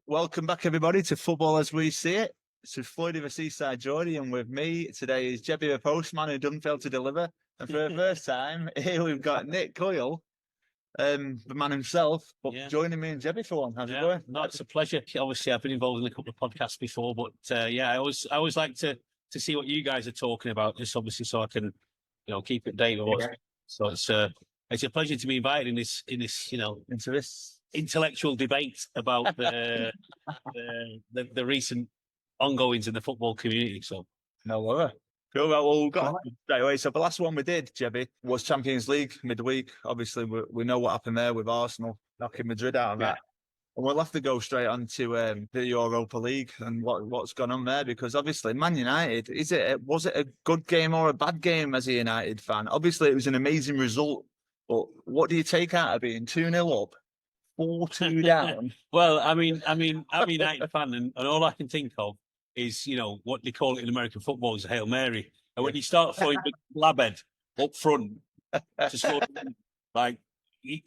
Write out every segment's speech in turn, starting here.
Welcome back, everybody, to Football As We See It. It's with Floydy the Seaside, Geordie, and with me today is Geordie the postman who doesn't fail to deliver. And for the first time, here we've got Nick Coyle, the man himself, but joining me and Geordie for one. How's it going? No, it's a pleasure. Obviously, I've been involved in a couple of podcasts before, but I always like to see what you guys are talking about, just obviously so I can, keep it daily. So it's a pleasure to be invited in this, Into this intellectual debate about the recent ongoings in the football community. So no worry. Cool. Well, we've got straight away. So the last one we did, Jebby, was Champions League midweek. Obviously, we know what happened there with Arsenal knocking Madrid out of that. And we'll have to go straight on to the Europa League and what's gone on there, because obviously Man United, was it a good game or a bad game as a United fan? Obviously, it was an amazing result, but what do you take out of being 2-0 up, 4-2 down? Well, I'm a United fan, and all I can think of is, what they call it in American football is a Hail Mary. And when you start throwing big labhead up front to score, we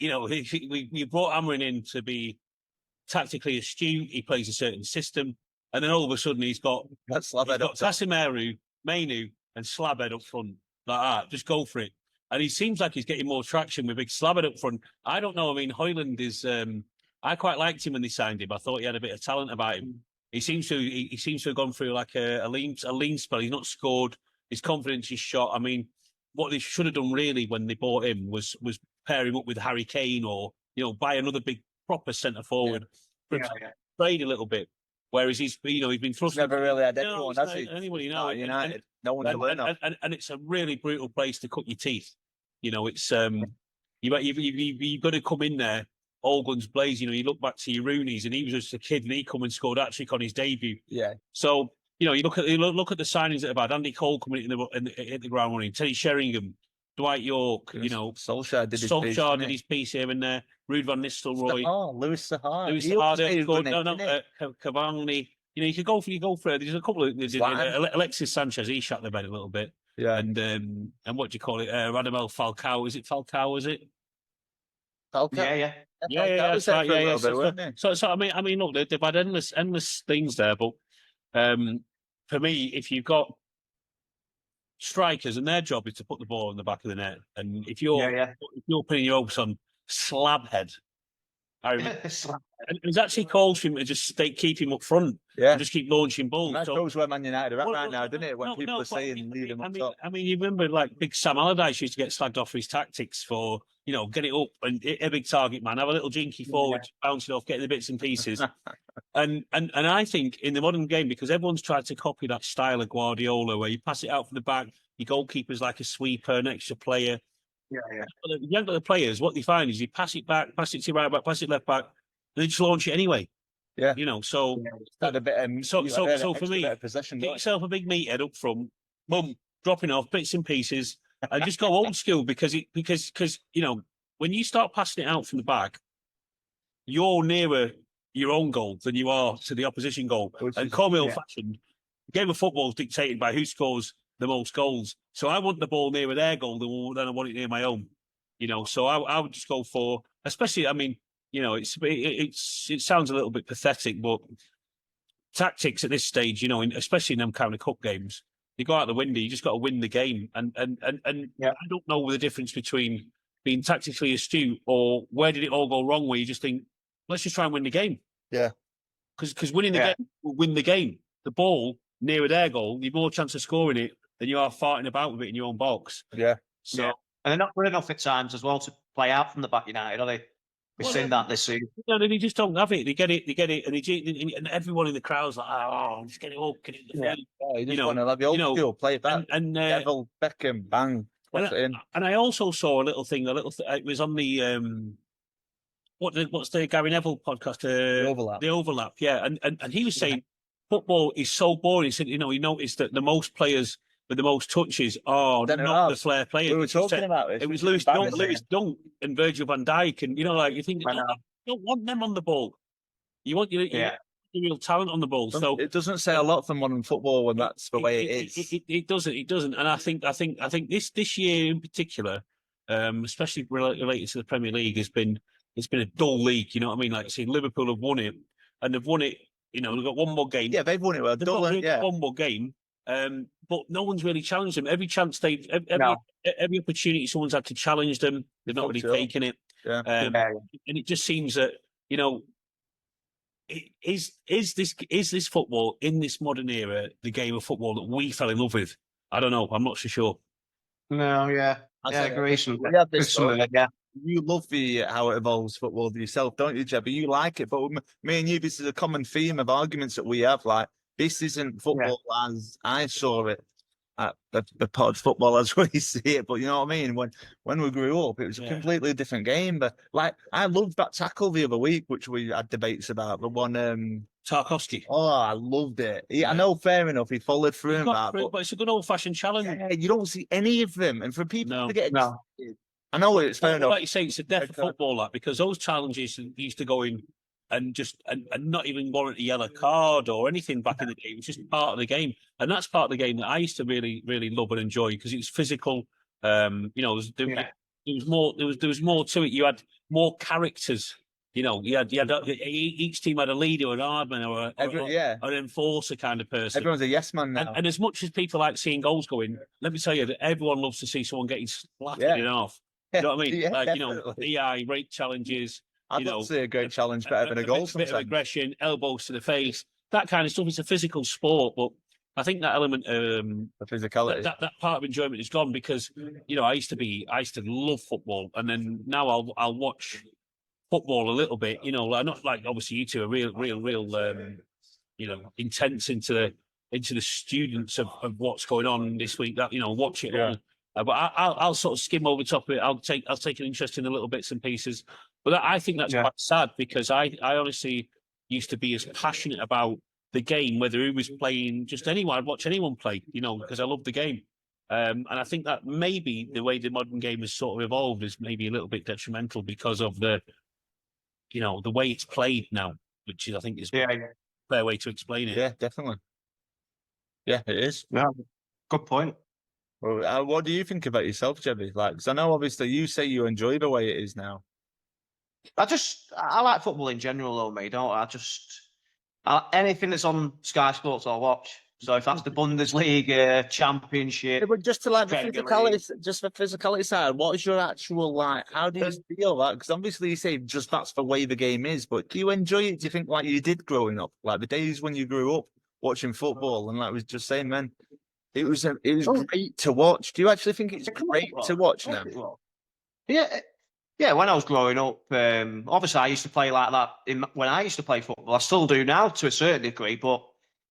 brought Amarin in to be tactically astute. He plays a certain system, and then all of a sudden he's got Casemiro, Mainu, and Slabhead up front like that. Just go for it. And he seems like he's getting more traction with big Slabhead up front. I don't know. I mean, Højlund is. I quite liked him when they signed him. I thought he had a bit of talent about him. He seems to have gone through like a lean spell. He's not scored. His confidence is shot. I mean, what they should have done really when they bought him was pair him up with Harry Kane, or buy another big proper centre forward. Trade a little bit. Whereas he's been thrust. Never really had anyone, has he? Anybody, United. No one to learn off. And it's a really brutal place to cut your teeth. It's you've got to come in there all guns blazing. You look back to your Rooney's, and he was just a kid, and he come and scored hat-trick on his debut. Yeah. So you look at the signings that have had Andy Cole coming in the ground running, Teddy Sheringham, Dwight York. Solskjaer did his piece here and there. Ruud van Nistelrooy, Lewis Sahar, Cavani. You could go for. There's a couple of Alexis Sanchez. He shot the bed a little bit. Yeah. And what do you call it? Radamel Falcao. Is it Falcao? Is it? Falcao. Yeah. That's right. Yeah. So I mean, look, they've had endless things there, but for me, if you've got strikers and their job is to put the ball in the back of the net, and if you're putting your hopes on Slabhead, I remember, and it was actually called for him to just keep him up front, and just keep launching balls. That shows where Man United are at right now, doesn't it? When people are saying leave him up top. I mean, you remember like big Sam Allardyce used to get slagged off for his tactics for get it up and hit a big target man, have a little jinky forward, bounce it off, getting the bits and pieces. and I think in the modern game, because everyone's tried to copy that style of Guardiola, where you pass it out from the back, your goalkeeper's like a sweeper, an extra player. You haven't got the players. What they find is you pass it back, pass it to your right back, pass it left back, and they just launch it anyway. Yeah. So a bit. So for me, get yourself a big meathead up front, boom, dropping off bits and pieces, and just go old school because when you start passing it out from the back, you're nearer your own goal than you are to the opposition goal. And call me old-fashioned, the game of football is dictated by who scores the most goals. So I want the ball nearer their goal than I want it near my own. So I would just go for, especially, I mean, it sounds a little bit pathetic, but tactics at this stage, especially in them kind of cup games, you go out the window. You just got to win the game, and I don't know the difference between being tactically astute or where did it all go wrong, where you just think, let's just try and win the game. Yeah, because winning the game will win the game. The ball nearer their goal, you've more chance of scoring it than you are farting about with it in your own box. Yeah. So and they're not good enough at times as well to play out from the back, United, are they? We've seen that this season. No, they just don't have it. They get it, and everyone in the crowd's like, "Oh, just get it up, get it in the field." You just want to have the old school, play it back. And Neville, Beckham, bang, put it in. And I also saw a little thing. It was on the what's the Gary Neville podcast? The Overlap. The Overlap, yeah. And he was saying football is so boring. He said, he noticed that the most players with the most touches are not the flair players. We were talking about this. It was Lewis Dunk and Virgil van Dijk, and you think you don't want them on the ball. You want your real talent on the ball. So it doesn't say a lot for modern football when that's the way it is. It doesn't. And I think this year in particular, especially related to the Premier League, it's been a dull league. You know what I mean? Like, see, Liverpool have won it, and they've won it. You know, they've got one more game. Yeah, they've won it well. They've got one more game, but no one's really challenged them. Every chance every opportunity someone's had to challenge them, they've not really taken it. Yeah. And it just seems that, you know, is this football in this modern era the game of football that we fell in love with? I don't know. I'm not so sure. No, yeah, I agree. You love how it evolves football yourself, don't you, Jeb? You like it, but me and you, this is a common theme of arguments that we have. Like, this isn't football as I saw it at the pod football as we see it. But you know what I mean? When we grew up, it was a completely different game. But like, I loved that tackle the other week, which we had debates about. The one Tarkowski. Oh, I loved it. I know, fair enough, he followed through but it's a good old-fashioned challenge. Yeah, you don't see any of them, and for people to get excited, I know it's fair enough. Like you say, it's a death of football, like, because those challenges used to go in and just and not even warrant a yellow card or anything back in the day. It was just part of the game, and that's part of the game that I used to really, really love and enjoy because it was physical. You know, there was more to it. You had more characters. You know, each team had a leader, an hardman, or an enforcer kind of person. Everyone's a yes man now. And as much as people like seeing goals go in, let me tell you that everyone loves to see someone getting slapped in half. You know what I mean? Like, definitely. You know, rape challenges. I'd love to see a great challenge better than a goal. A bit of aggression, elbows to the face, that kind of stuff. It's a physical sport, but I think that element, the physicality, that part of enjoyment is gone because, you know, I used to love football, and then now I'll watch football a little bit. You know, not like obviously you two are real, you know, intense into the students of what's going on this week. That, you know, watch it all. But I'll sort of skim over the top of it. I'll take an interest in the little bits and pieces. But I think that's quite sad because I honestly used to be as passionate about the game, whether he was playing just anyone. I'd watch anyone play, you know, because I love the game. And I think that maybe the way the modern game has sort of evolved is maybe a little bit detrimental because of the way it's played now, which is, I think, is a fair way to explain it. Yeah, definitely. Yeah, it is. Yeah, good point. Well, what do you think about yourself, Jebby? Like, because I know obviously you say you enjoy the way it is now. I like football in general, though, mate. Anything that's on Sky Sports, I'll watch. So if that's the Bundesliga, Championship, but just to like the physicality, just the physicality side, what is your actual like? How do you feel that? Because obviously you say just that's the way the game is, but do you enjoy it? Do you think like you did growing up, like the days when you grew up watching football, and like I was just saying, man, it was great to watch. Do you actually think it's great to watch now? Yeah. When I was growing up, obviously I used to play like that when I used to play football. I still do now to a certain degree, but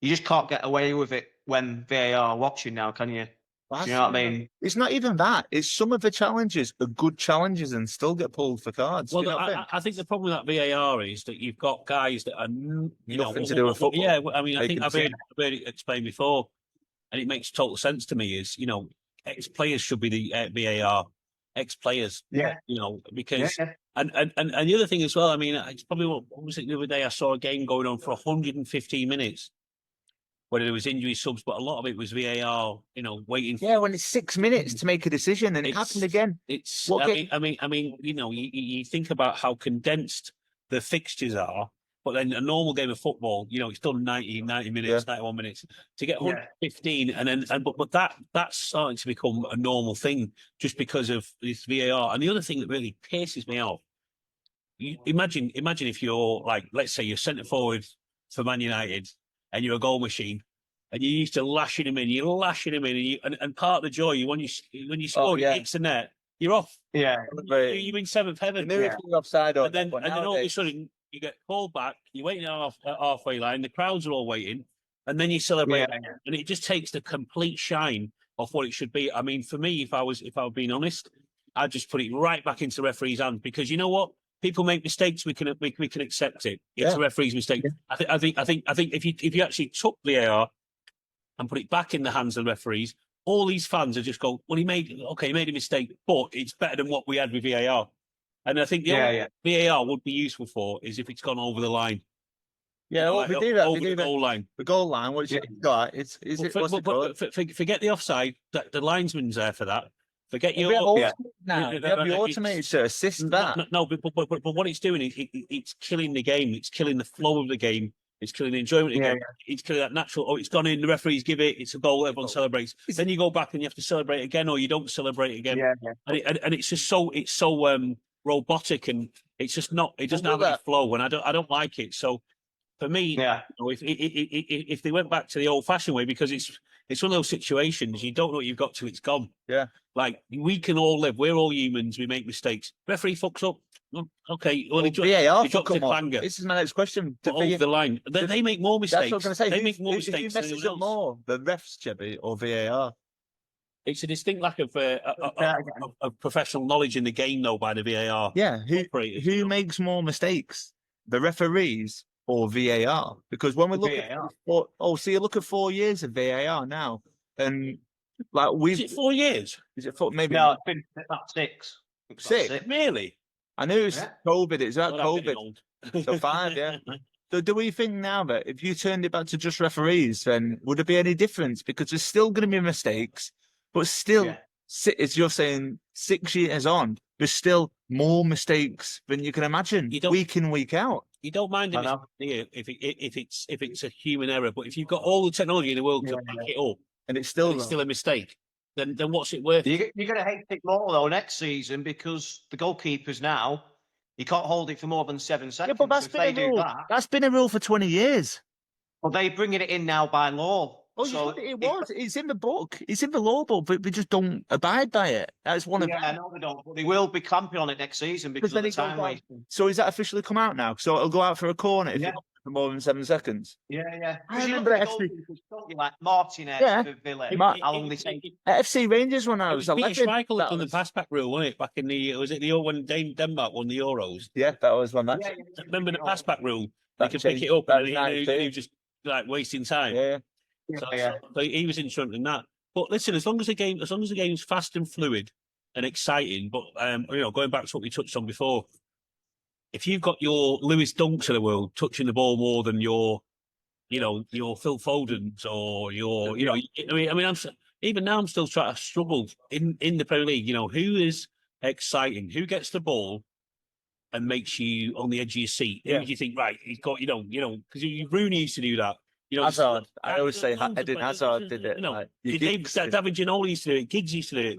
you just can't get away with it when VAR are watching now, can you? Do you know what I mean? It's not even that. It's some of the challenges are good challenges and still get pulled for cards. Well, I think the problem with that VAR is that you've got guys that are nothing to do with football. Yeah, I mean, I think I've heard it explained before, and it makes total sense to me. Is, you know, ex-players should be the VAR ex-players. Yeah, you know, because and the other thing as well. I mean, it's probably what was it the other day? I saw a game going on for 115 minutes. Whether it was injury subs, but a lot of it was VAR, you know, waiting. Yeah, when it's 6 minutes to make a decision, and it happened again. I mean, you know, you think about how condensed the fixtures are, but then a normal game of football, you know, it's done 90 minutes, 91 minutes. To get 115, but that's starting to become a normal thing just because of this VAR. And the other thing that really pisses me off, imagine if you're like, let's say you're centre forward for Man United, and you're a goal machine, and you're used to lashing him in, and part of the joy, when you score, it hits the net, you're off. Yeah. You're in seventh heaven. You're offside, and then all of a sudden, you get called back, you're waiting at halfway line, the crowds are all waiting, and then you celebrate, and it just takes the complete shine off what it should be. I mean, for me, if I was being honest, I'd just put it right back into the referee's hand, because you know what? People make mistakes. We can accept it. It's a referee's mistake. I think if you actually took VAR and put it back in the hands of the referees, all these fans would just go, well, he made a mistake, but it's better than what we had with VAR. And I think VAR would be useful for is if it's gone over the line. Yeah, well, we do that. Over the goal line. The goal line. What's it got? Forget the offside. The linesman's there for that. Forget We your have automated now. Yeah, We have the automated to assist that. No, but what it's doing is it's killing the game. It's killing the flow of the game. It's killing the enjoyment of the game. It's killing that natural. Oh, it's gone in. The referees give it. It's a goal. Everyone celebrates. Then you go back and you have to celebrate again, or you don't celebrate again. And it's just so robotic, and it's just not. It doesn't have any flow, and I don't like it. So for me, if they went back to the old-fashioned way, because it's one of those situations you don't know what you've got till it's gone. Yeah. Like, we can all live. We're all humans. We make mistakes. Referee fucks up. Okay. Well, he dropped a clanger. This is my next question. Over the line. They make more mistakes. That's what I'm going to say. They make more mistakes. Who messes up more, the refs, Jebby, or VAR? It's a distinct lack of professional knowledge in the game, though, by the VAR. Yeah. Who makes more mistakes, the referees or VAR? Because when we look you look at 4 years of VAR now, and like is it 4 years? Is it 4? Maybe no. It's been about 6. 6? Really? I knew it's COVID. It's about COVID. So 5, yeah. So do we think now that if you turned it back to just referees, then would there be any difference? Because there's still going to be mistakes, but still, as you're saying, 6 years on, there's still more mistakes than you can imagine, week in, week out. You don't mind if it's a human error, but if you've got all the technology in the world to back it up, and it's still a mistake, then what's it worth? You're going to hate it more though next season, because the goalkeepers now, you can't hold it for more than 7 seconds. Yeah, but that's been a rule for 20 years. Well, they're bringing it in now by law. Oh, so it's in the book. It's in the law book, but we just don't abide by it. That's one of no, they don't. But they will be clamping on it next season because of the time wasting. So is that officially come out now? So it'll go out for a corner if you for more than 7 seconds. Yeah. I remember actually. Don't you, like Martinez for Villa? How long they take? FC Rangers when I was 11. Peter Schmeichel had done the pass back rule, wasn't it? Back in when Denmark won the Euros. Yeah, that was one. Remember the pass back rule? They could pick it up and he was just like wasting time. Yeah. So he was instrumental in that. But listen, as long as the game's fast and fluid and exciting, but going back to what we touched on before, if you've got your Lewis Dunks of the world touching the ball more than your Phil Fodens or even now I'm still trying to struggle in the Premier League. Who is exciting? Who gets the ball and makes you on the edge of your seat? Who do you think, right, he's got, because Rooney used to do that. Hazard. I always say Eden Hazard did it. David Ginola used to do it. Giggs used to do it.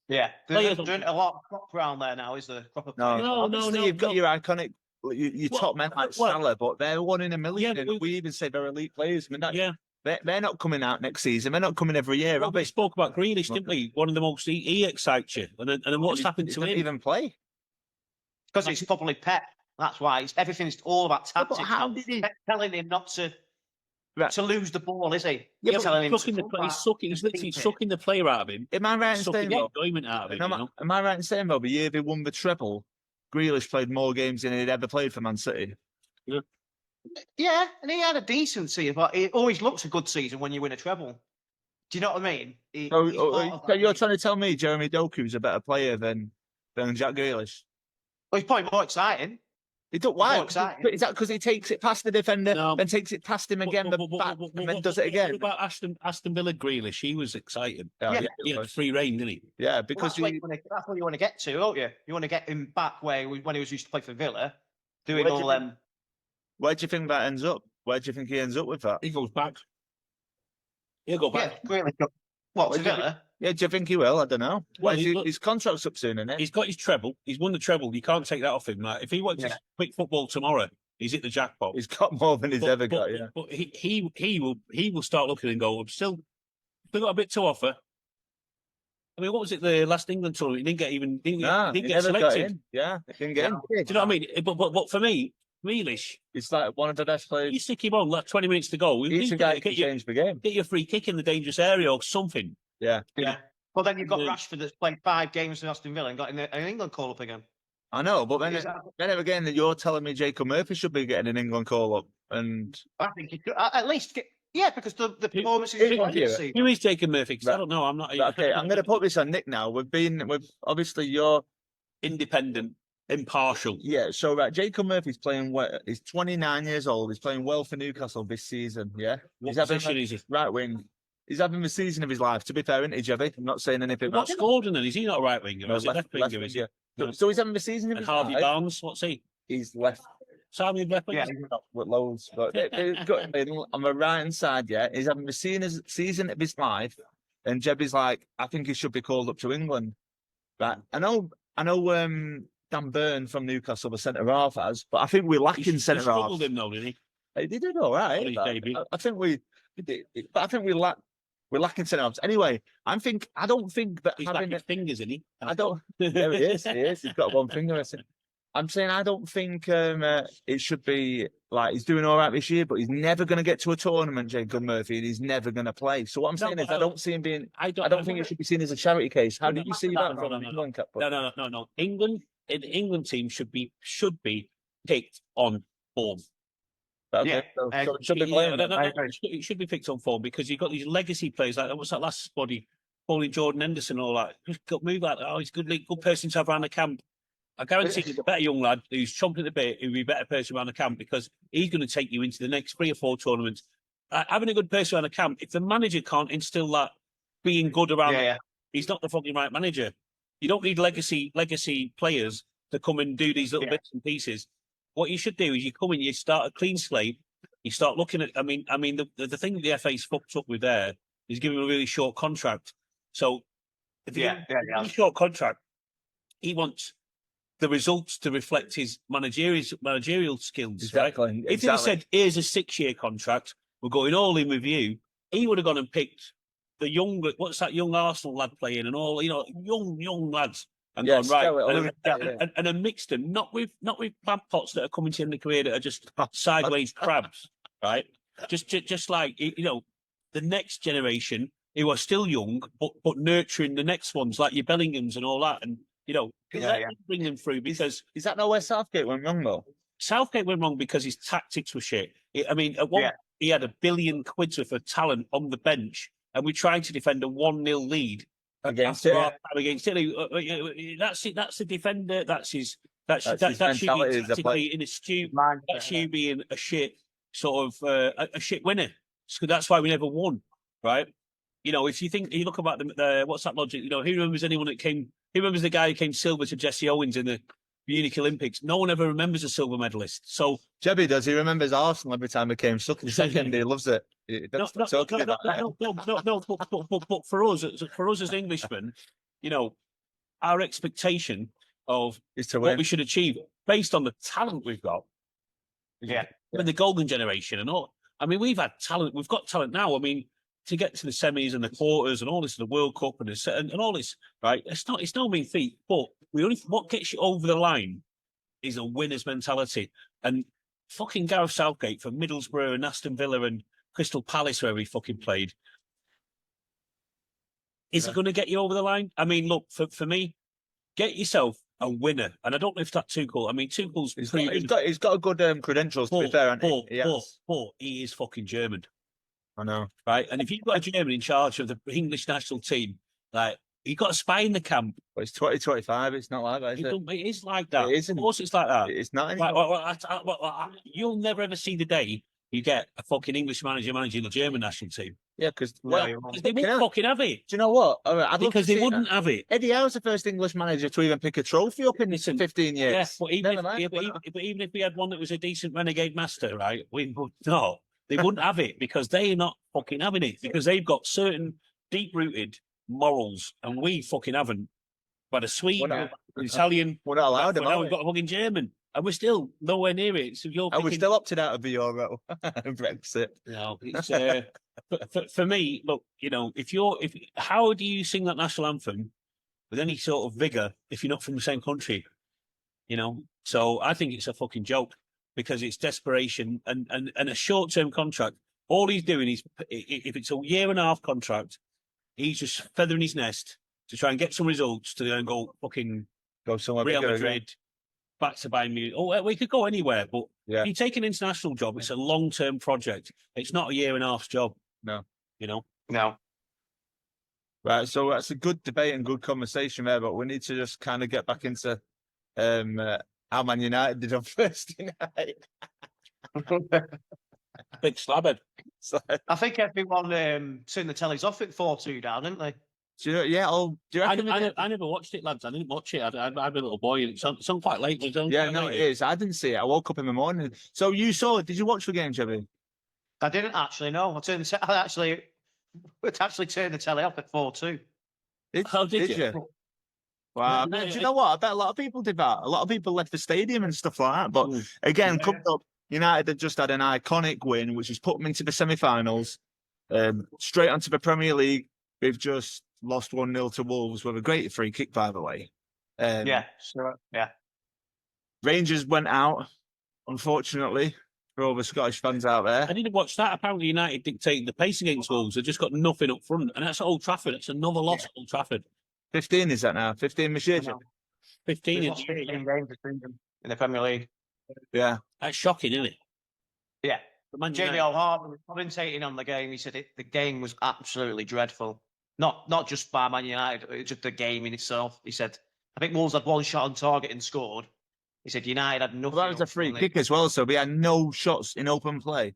Yeah, there's a lot of crop around there now, is there? No. You've got your iconic, your top men like Salah, but they're 1 in a million. Yeah, and we even say they're elite players. I mean, they're not coming out next season. They're not coming every year. We spoke about Grealish, didn't we? One of the most he excites you, and then what's happened to him? Even play because it's probably Pep. That's why everything's all about tactics. But how did he telling him not to? To lose the ball, is he? Yeah, he's literally sucking the player out of him. Am I right in saying the enjoyment out of him? Am I right in saying, the year they won the treble, Grealish played more games than he'd ever played for Man City? Yeah, and he had a decent season, but it always looks a good season when you win a treble. Do you know what I mean? So you're trying to tell me Jeremy Doku's a better player than Jack Grealish? Well, he's probably more exciting. Why? Is that because he takes it past the defender, then takes it past him again, and then does it again? What about Aston Villa Grealish? He was exciting. He had free reign, didn't he? Yeah, because that's what you want to get to, don't you? You want to get him back when he was used to play for Villa, doing all them. Where do you think that ends up? Where do you think he ends up with that? He goes back. He'll go back. Yeah, Grealish. What, to Villa? Yeah, do you think he will? I don't know. Well, his contract's up soon, isn't it? He's got his treble. He's won the treble. You can't take that off him. Like, if he wants to quit football tomorrow, he's hit the jackpot. He's got more than he's ever got. Yeah, but he will start looking and go, still got a bit to offer. I mean, what was it? The last England tournament, he didn't get selected. Yeah, he didn't get in. Do you know what I mean? But for me, Grealish, it's like one of the best players. You stick him on like 20 minutes to go. He's a guy who can change the game. Get your free kick in the dangerous area or something. Yeah. Well, then you've got Rashford that's played 5 games in Aston Villa and got an England call up again. I know, but then again, you're telling me Jacob Murphy should be getting an England call up, and I think he could at least get. Yeah, because the performances. Who is Jacob Murphy? Right. I don't know. I'm not. Okay, I'm going to put this on Nick now. We've obviously you're independent, impartial. Yeah. So Jacob Murphy's playing well. He's 29 years old. He's playing well for Newcastle this season. Yeah. What position is he? Right wing. He's having the season of his life. To be fair, isn't he, Jebby? I'm not saying anything. What's Gordon then? Is he not a right winger? No, Is he left winger? Is he? So he's having the season of And his Harvey life. Barnes, what's he? He's left. Sammy left winger. Yeah, With loads. But on the right hand side, yeah, he's having the season of his life. And Jebby's like, I think he should be called up to England. Right. I know Dan Byrne from Newcastle, the centre half has, but I think we're lacking centre half. He struggled him though, didn't he? He did all right. I think we're lacking centre halves. Anyway, I don't think that he's having his fingers, isn't he? I don't. There he is. He is. He's got one finger. I'm saying I don't think it should be like he's doing all right this year, but he's never going to get to a tournament, Jacob Murphy, and he's never going to play. So what I'm saying is I don't see him being. I don't think it should be seen as a charity case. How did you see that? No. The England team should be picked on form. Okay, so it should be playing. It should be picked on form because you've got these legacy players like what's that last body, Paulie Jordan Henderson, all that. Just got move like that. Oh, he's a good person to have around the camp. I guarantee he's a better young lad who's chomping at the bit, who'll be a better person around the camp because he's going to take you into the next 3 or 4 tournaments. Having a good person around the camp, if the manager can't instill that being good around, he's not the fucking right manager. You don't need legacy players to come and do these little bits and pieces. What you should do is you come in, you start a clean slate, you start looking at. I mean, the thing that the FA's fucked up with there is giving him a really short contract. So, if you a short contract, he wants the results to reflect his managerial skills. Exactly. Right? If he said, "Here's a 6-year contract, we're going all in with you," he would have gone and picked the young. What's that young Arsenal lad playing and all? Young lads. And gone right, and mixed them, not with plant pots that are coming to the career that are just sideways crabs, right? Just like the next generation who are still young, but nurturing the next ones, like your Bellinghams and all that, and bring them through because is that not where Southgate went wrong though? Southgate went wrong because his tactics were shit. At one he had £1 billion worth of talent on the bench, and we tried to defend a 1-0 lead. Against Italy, that's it. That's the defender. That's his. That's you tactically in a stew. That's you being a shit sort of a shit winner. So that's why we never won, right? If you look about the what's that logic? Who remembers anyone that came? Who remembers the guy who came silver to Jesse Owens in the Munich Olympics? No one ever remembers a silver medalist. So Jebby does. He remembers Arsenal every time he came stuck in second. He loves it. No. But for us as Englishmen, our expectation of is to what win. we should achieve based on the talent we've got. And the golden generation and all. We've had talent. We've got talent now. To get to the semis and the quarters and all this, the World Cup and all this, right? It's no mean feat. But what gets you over the line is a winner's mentality. And fucking Gareth Southgate for Middlesbrough and Aston Villa and Crystal Palace, where he fucking played. Is it going to get you over the line? Look, for me, get yourself a winner. And I don't know if that's Tuchel. Tuchel's... He's got a good credentials, to be fair. But he is fucking German. I know. Right? And if you've got a German in charge of the English national team, like, you've got a spy in the camp. But it's 2025. It's not like that, is it? It is like that. It isn't. Of course it's like that. It's not. You'll never ever see the day you get a fucking English manager managing the German national team. Yeah, because they wouldn't fucking have it. Do you know what? Because they wouldn't have it. Eddie Howe's the first English manager to even pick a trophy up in 15 years. Yeah, but even if we had one that was a decent renegade master, right? We would not. They wouldn't have it because they're not fucking having it because they've got certain deep-rooted morals and we fucking haven't. But a Swede, an Italian, we're not allowed. Now we've got a fucking German. And we're still nowhere near it. So we're still opted out of the Euro. Brexit. No, it's for me. Look, how do you sing that national anthem with any sort of vigor if you're not from the same country? So I think it's a fucking joke because it's desperation and a short-term contract. All he's doing is, if it's a 1.5-year contract, he's just feathering his nest to try and get some results to then go somewhere Real bigger Madrid. Again. Back to Bayern Munich. Oh, we could go anywhere, but if you take an international job, it's a long-term project. It's not a 1.5-year job. No. No. Right, so that's a good debate and good conversation there, but we need to just kind of get back into how Man United did on Thursday night. Big slabhead. I think everyone turned the tellies off at 4-2 down, didn't they? Do you reckon I never watched it, lads. I didn't watch it. I was a little boy, and it's on quite late. Yeah, no, it is. I didn't see it. I woke up in the morning. So you saw it? Did you watch the game, Jebby? I didn't actually. No, I actually turned the telly off at 4-2. Did you? Wow. Do you know what? I bet a lot of people did that. A lot of people left the stadium and stuff like that. But again, coming up, United had just had an iconic win, which has put them into the semi-finals, straight onto the Premier League. We've just lost 1-0 to Wolves with a great free kick, by the way. Yeah, sure. Yeah. Rangers went out, unfortunately, for all the Scottish fans out there. I didn't watch that. Apparently, United dictated the pace against Wolves. They've just got nothing up front. And that's at Old Trafford. It's another loss at Old Trafford. 15 is that now? 15 Machine? 15 games between them in the Premier League. Yeah. That's shocking, isn't it? Yeah. Jamie O'Hara was commentating on the game. He said the game was absolutely dreadful. Not just by Man United, it was just the game in itself. He said, I think Wolves had one shot on target and scored. He said United had nothing. Well, that was a free kick as well, so we had no shots in open play.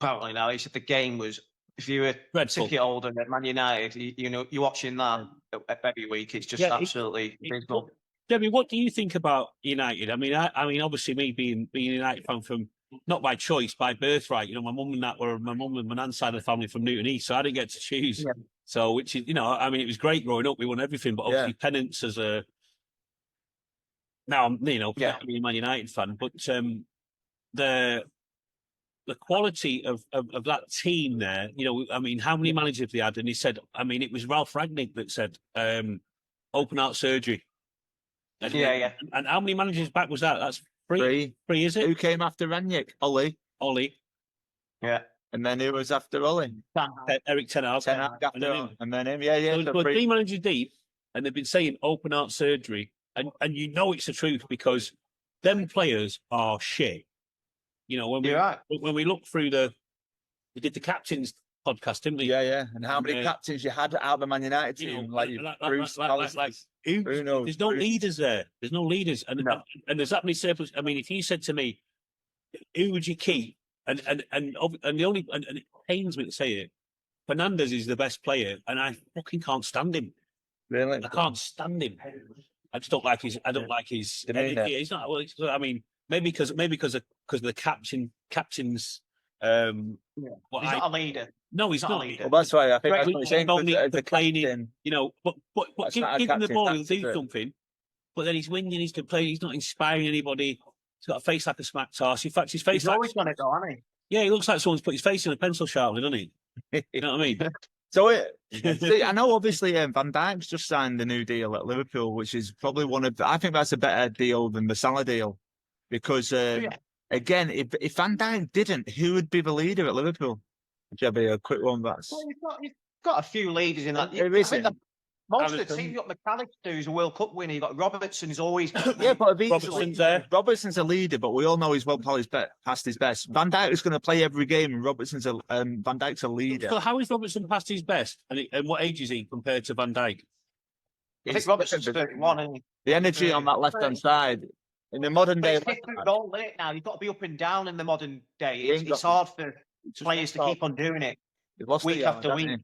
Apparently now, he said the game was, if you were a ticket holder at Man United, you're watching that every week. It's just absolutely dismal. Debbie, what do you think about United? I mean, obviously me being a United fan from, not by choice, by birthright. My mum and my nan's side of the family from Newton East, so I didn't get to choose. Yeah. So, which is, it was great growing up. We won everything, but obviously penance as a, now I'm, being a Man United fan, but the quality of that team there, how many managers have they had? And he said, it was Ralph Rangnick that said, open heart surgery. And, And how many managers back was that? That's three, is it? Who came after Rangnick? Ollie. Yeah. And then who was after Ollie? Eric Ten Hag. And then him. Yeah. So three managers deep, and they've been saying open heart surgery. And it's the truth because them players are shit. When we look through we did the captains podcast, didn't we? Yeah. And how many captains you had out of the Man United team? Bruce, who knows? There's no leaders there. There's no leaders. And there's that many surplus. If you said to me, who would you keep? And it pains me to say it, Fernandes is the best player, and I fucking can't stand him. Really? I can't stand him. I just don't like his. I don't like his. He's not. Well, maybe because of the captain's. He's not a leader. No, he's not. Well, that's why I think that's what I'm saying. The complaining, but give him the ball, he'll do something. But then he's winning, he's complaining, he's not inspiring anybody. He's got a face like a smacked arse. In fact, his face. He's always done it, though, hasn't he? Yeah, he looks like someone's put his face in a pencil sharpener, doesn't he? You know what I mean? So I know obviously Van Dijk's just signed a new deal at Liverpool, which is probably I think that's a better deal than the Salah deal. Because, again, if Van Dijk didn't, who would be the leader at Liverpool? Jebby, a quick one. You've got a few leaders in that. Most of the team, you've got McAllister, who's a World Cup winner. You've got Robertson, who's always... But Robertson's there. Robertson's a leader, but we all know he's well past his best. Van Dijk is going to play every game, and Van Dijk's a leader. So how is Robertson past his best? And what age is he compared to Van Dijk? I think Robertson's 31, isn't he? The energy on that left-hand side... In the modern day... It's all late now. You've got to be up and down in the modern day. It's hard for players to keep on doing it week after week.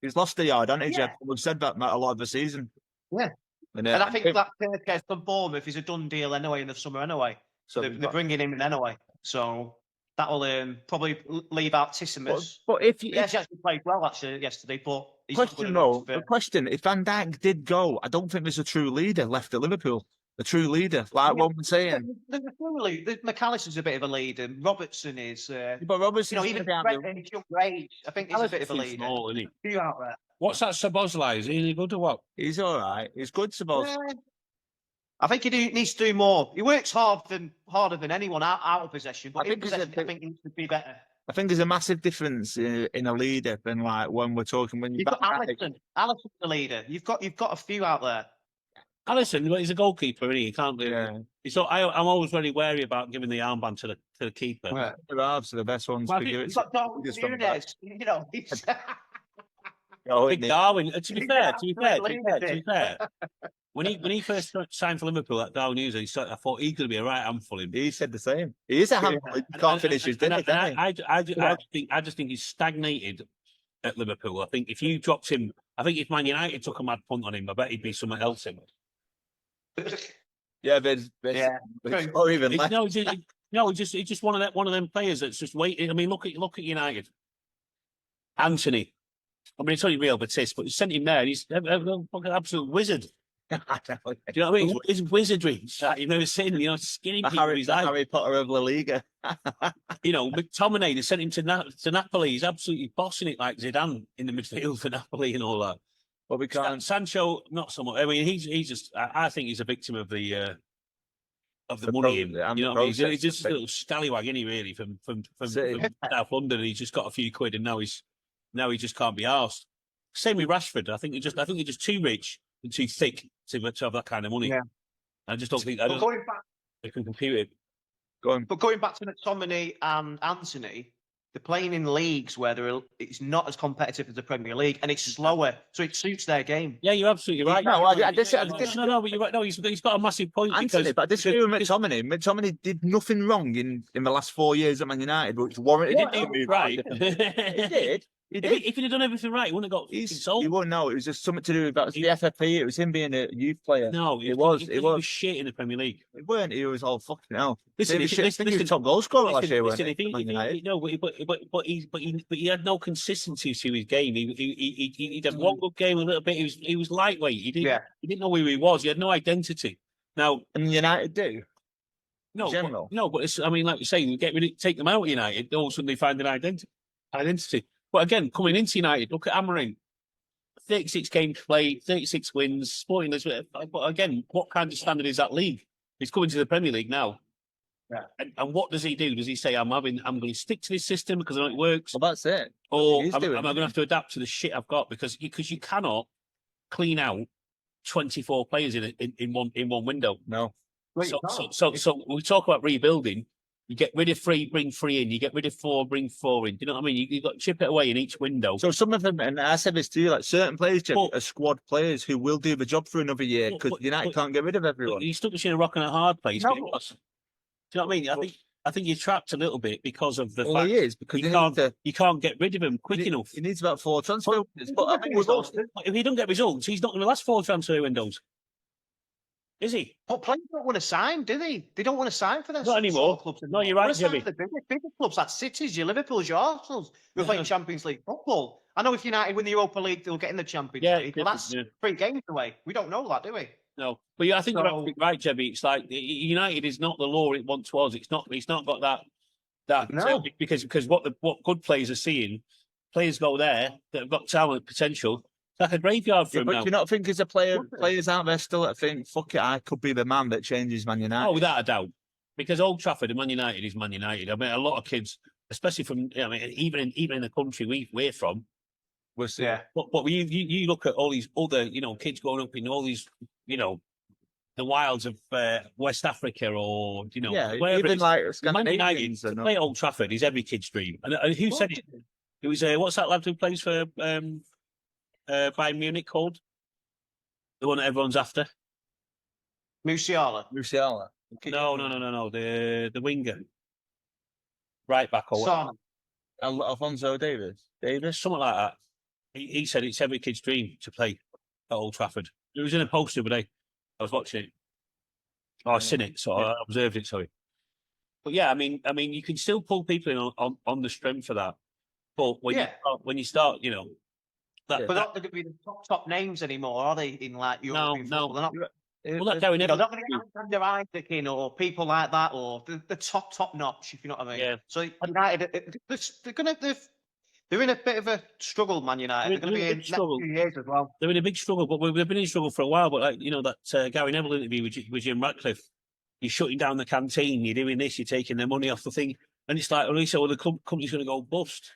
He's lost the yard, hasn't he, Jeff? We've said that a lot of the season. Yeah. And I think that Kirkes from Bournemouth is a done deal anyway in the summer anyway. So they're bringing him in anyway. So that'll probably leave out Tissimus. But if he actually played well yesterday, but he's the question, if Van Dijk did go, I don't think there's a true leader left at Liverpool. A true leader, like what I'm saying. There's a true leader. McAllister's a bit of a leader. Robertson is. But Robertson, even in his young age, I think he's a bit of a leader. Small, isn't he? You out there. What's that Szoboszlai? Is he good or what? He's all right. He's good, Szoboszlai. I think he needs to do more. He works harder than anyone out of possession, but in possession, I think he needs to be better. I think there's a massive difference in a leader than like when we're talking when you've got Alisson. Alisson's the leader. You've got a few out there. Alisson, he's a goalkeeper, isn't he? He can't do it. So I'm always very wary about giving the armband to the keeper. Yeah, the halves are the best ones. He's got Darwin Núñez, Big Darwin. To be fair, when he first signed for Liverpool at Dow News, I thought he's going to be a right handful. He said the same. He is a handful. He can't finish his dinner, can he? I just think he's stagnated at Liverpool. I think if you dropped him, I think if Man United took a mad punt on him, I bet he'd be something else in. Yeah, but or even less. He's just one of them players that's just waiting. I mean, look at United. Anthony. I mean, it's only Real Batiste, but he sent him there, and he's an absolute wizard. Do you know what I mean? His wizardry you've never seen. You know, skinny Harry Potter of La Liga. You know, McTominay, they sent him to Napoli. He's absolutely bossing it like Zidane in the midfield for Napoli and all that. But we can't. Sancho, not so much. I mean, he's just. I think he's a victim of the money. You know what I mean? He's just a little scallywag, isn't he? Really, from South London. He's just got a few quid, and now he just can't be arsed. Same with Rashford. I think they're just too rich and too thick to have that kind of money. Yeah. I just don't think they can compute it. But going back to McTominay and Anthony, they're playing in leagues where it's not as competitive as the Premier League, and it's slower, so it suits their game. Yeah, you're absolutely right. No, but you're right. No, he's got a massive point. Anthony, but I disagree with McTominay. McTominay did nothing wrong in the last 4 years at Man United, which warranted it. Right. He did. If he'd have done everything right, he wouldn't have got sold. He wouldn't know. It was just something to do with the FFP. It was him being a youth player. No, it was. He was shit in the Premier League. It weren't. He was all fucking hell. Listen, he was top goal scorer last year. But he had no consistency to his game. He did one good game a little bit. He was lightweight. He didn't know who he was. He had no identity. Now, and United do. No, but it's, I mean, like you say, you take them out of United, all of a sudden they find an identity. But again, coming into United, look at Amorim. 36 games played, 36 wins, Sporting Lisbon. But again, what kind of standard is that league? He's coming to the Premier League now. Yeah. And what does he do? Does he say, I'm going to stick to this system because I know it works? Well, that's it. Or am I going to have to adapt to the shit I've got? Because you cannot clean out 24 players in one window. No. So we talk about rebuilding. You get rid of 3, bring 3 in. You get rid of 4, bring 4 in. Do you know what I mean? You've got to chip it away in each window. So some of them, and I said this to you, like certain players, Jeff, are squad players who will do the job for another year because United can't get rid of everyone. You stuck between a rock and a hard place. No. Do you know what I mean? I think you're trapped a little bit because of the fact he is, because you can't get rid of him quick enough. He needs about 4 transfer windows. But I think if he don't get results, he's not going to last 4 transfer windows. Is he? But players don't want to sign, do they? They don't want to sign for this. Not anymore. Clubs. No, you're right, Jimmy. The bigger clubs like Cities, your Liverpools, your Arsenals, who are playing Champions League football. I know if United win the Europa League, they'll get in the Champions League. But that's 3 games away. We don't know that, do we? No. But I think you're right, Jimmy. It's like United is not the law it once was. It's not got that. No. Because what good players are seeing, players go there that have got talent, potential. It's like a graveyard for him now. Do you not think as a player, players out there still that think, fuck it, I could be the man that changes Man United? Oh, without a doubt. Because Old Trafford and Man United is Man United. I mean, a lot of kids, especially from, even in the country we're from, we'll see. Yeah. But you look at all these other, kids growing up in all these, the wilds of West Africa or, wherever even like Man United, to play Old Trafford is every kid's dream. And who said it? It was, what's that lad who plays for Bayern Munich called? The one that everyone's after? Musiala. No. The winger. Right back or what? Alphonso Davis, something like that. He said it's every kid's dream to play at Old Trafford. It was in a post the other day. I was watching it. I've seen it, so I observed it. Sorry, but yeah, I mean, you can still pull people in on the strength of that. But when you start, but they're not going to be the top names anymore, are they? In like European football, they're not. Well, that going they're not going to get Alexander Isaac in or people like that, or the top notch, if you know what I mean. Yeah. So United, they're in a bit of a struggle, Man United. They're going to be in the next few years as well. They're in a big struggle, but they've been in struggle for a while. But that Gary Neville interview with Jim Ratcliffe, you're shutting down the canteen, you're doing this, you're taking their money off the thing, and it's like, well, he said, well, the company's going to go bust,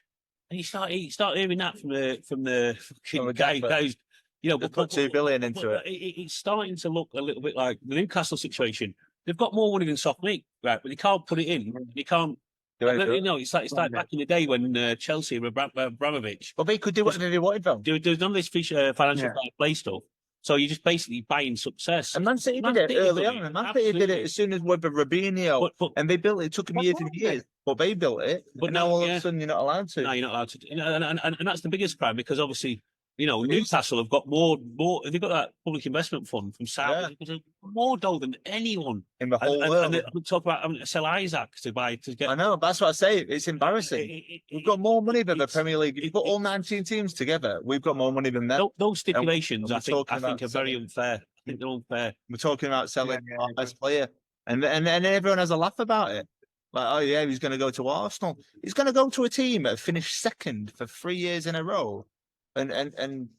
and you start hearing that from the guys. But put 2 billion into it. It's starting to look a little bit like the Newcastle situation. They've got more money than soft meat, right? But they can't put it in. You can't. It's like back in the day when Chelsea were Abramovich. But they could do whatever they wanted, though. There's none of this financial play stuff. So you're just basically buying success. And Man City did it early on. And Man City did it as soon as with Robinho. And they built it. It took them years and years. But they built it. But now all of a sudden you're not allowed to. No, you're not allowed to. And that's the biggest crime because obviously, Newcastle have got more. They've got that public investment fund from Saudi. Yeah. More dough than anyone in the whole world. And they talk about having to sell Isaac to get. I know. That's what I say. It's embarrassing. We've got more money than the Premier League. If you put all 19 teams together, we've got more money than them. Those stipulations, I think, are very unfair. I think they're unfair. We're talking about selling our best player, and everyone has a laugh about it. Like, oh yeah, he's going to go to Arsenal. He's going to go to a team that finished second for 3 years in a row, and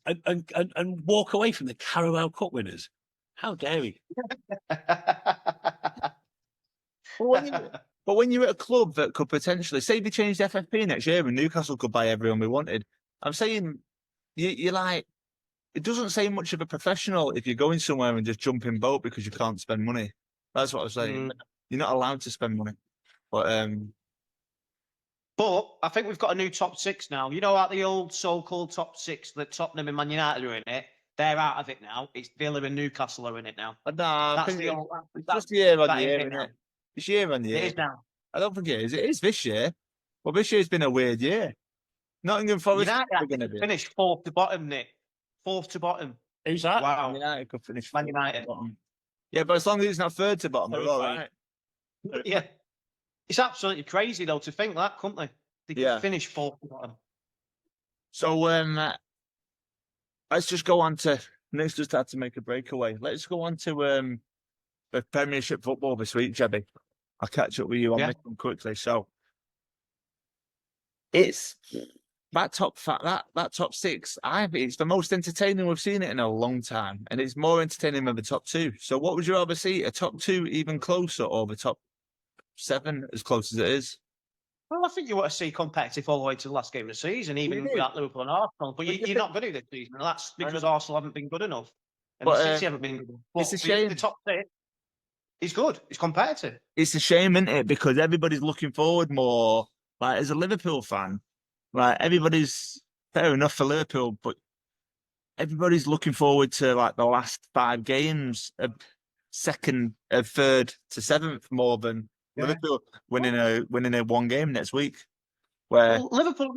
walk away from the Carabao Cup winners. How dare he? But when you're at a club that could potentially, say they changed FFP next year and Newcastle could buy everyone we wanted, I'm saying you're like, it doesn't say much of a professional if you're going somewhere and just jump in boat because you can't spend money. That's what I'm saying. You're not allowed to spend money. But I think we've got a new top six now. You know, like the old so-called top six that Tottenham and Man United are in it. They're out of it now. It's Villa and Newcastle are in it now. Nah, it's just year on year, isn't it? It's year on year. It is now. I don't think it is. It is this year. Well, this year's been a weird year. Nottingham Forest are going to be finished fourth to bottom, Nick. Fourth to bottom. Who's that? Wow. United could finish Man United. Yeah, but as long as it's not third to bottom, they're all right. Yeah. It's absolutely crazy, though, to think that, couldn't they? They could finish fourth to bottom. So, let's just go on to... Nick's just had to make a breakaway. Let's go on to the Premiership football this week, Jebby. I'll catch up with you on this one quickly. So, it's... That top six, it's the most entertaining we've seen it in a long time, and it's more entertaining than the top two. So, what would you rather see? A top two even closer, or the top 7 as close as it is? Well, I think you want to see competitive all the way to the last game of the season, even without Liverpool and Arsenal. But you're not going to this season, and that's because Arsenal haven't been good enough, and City haven't been good enough. It's a shame. The top 6 is good. It's competitive. It's a shame, isn't it? Because everybody's looking forward more. Like, as a Liverpool fan, like, everybody's fair enough for Liverpool, but everybody's looking forward to like the last 5 games of 2nd, of 3rd to 7th more than Liverpool winning a one game next week. Where Liverpool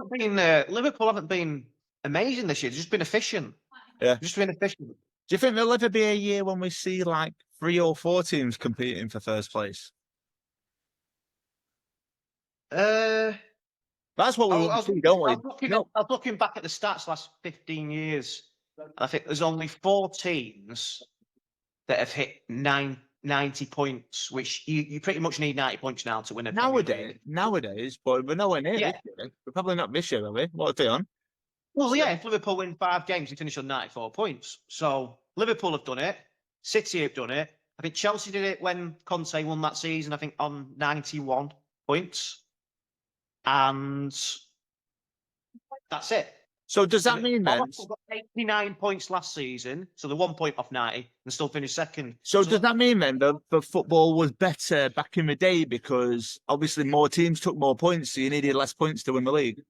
haven't been amazing this year. They've just been efficient. Yeah, just been efficient. Do you think there'll ever be a year when we see like 3 or 4 teams competing for first place? That's what we want to see, don't we? I was looking back at the stats last 15 years. I think there's only 4 teams that have hit 90 points, which you pretty much need 90 points now to win a Nowadays, but we're nowhere near this year. We're probably not this year, are we? What are they on? Well, yeah, if Liverpool win 5 games, they finish on 94 points. So Liverpool have done it. City have done it. I think Chelsea did it when Conte won that season, I think on 91 points. And that's it. So does that mean then? Liverpool got 89 points last season, so they're 1 point off 90 and still finished second. So does that mean then that the football was better back in the day because obviously more teams took more points, so you needed less points to win the league?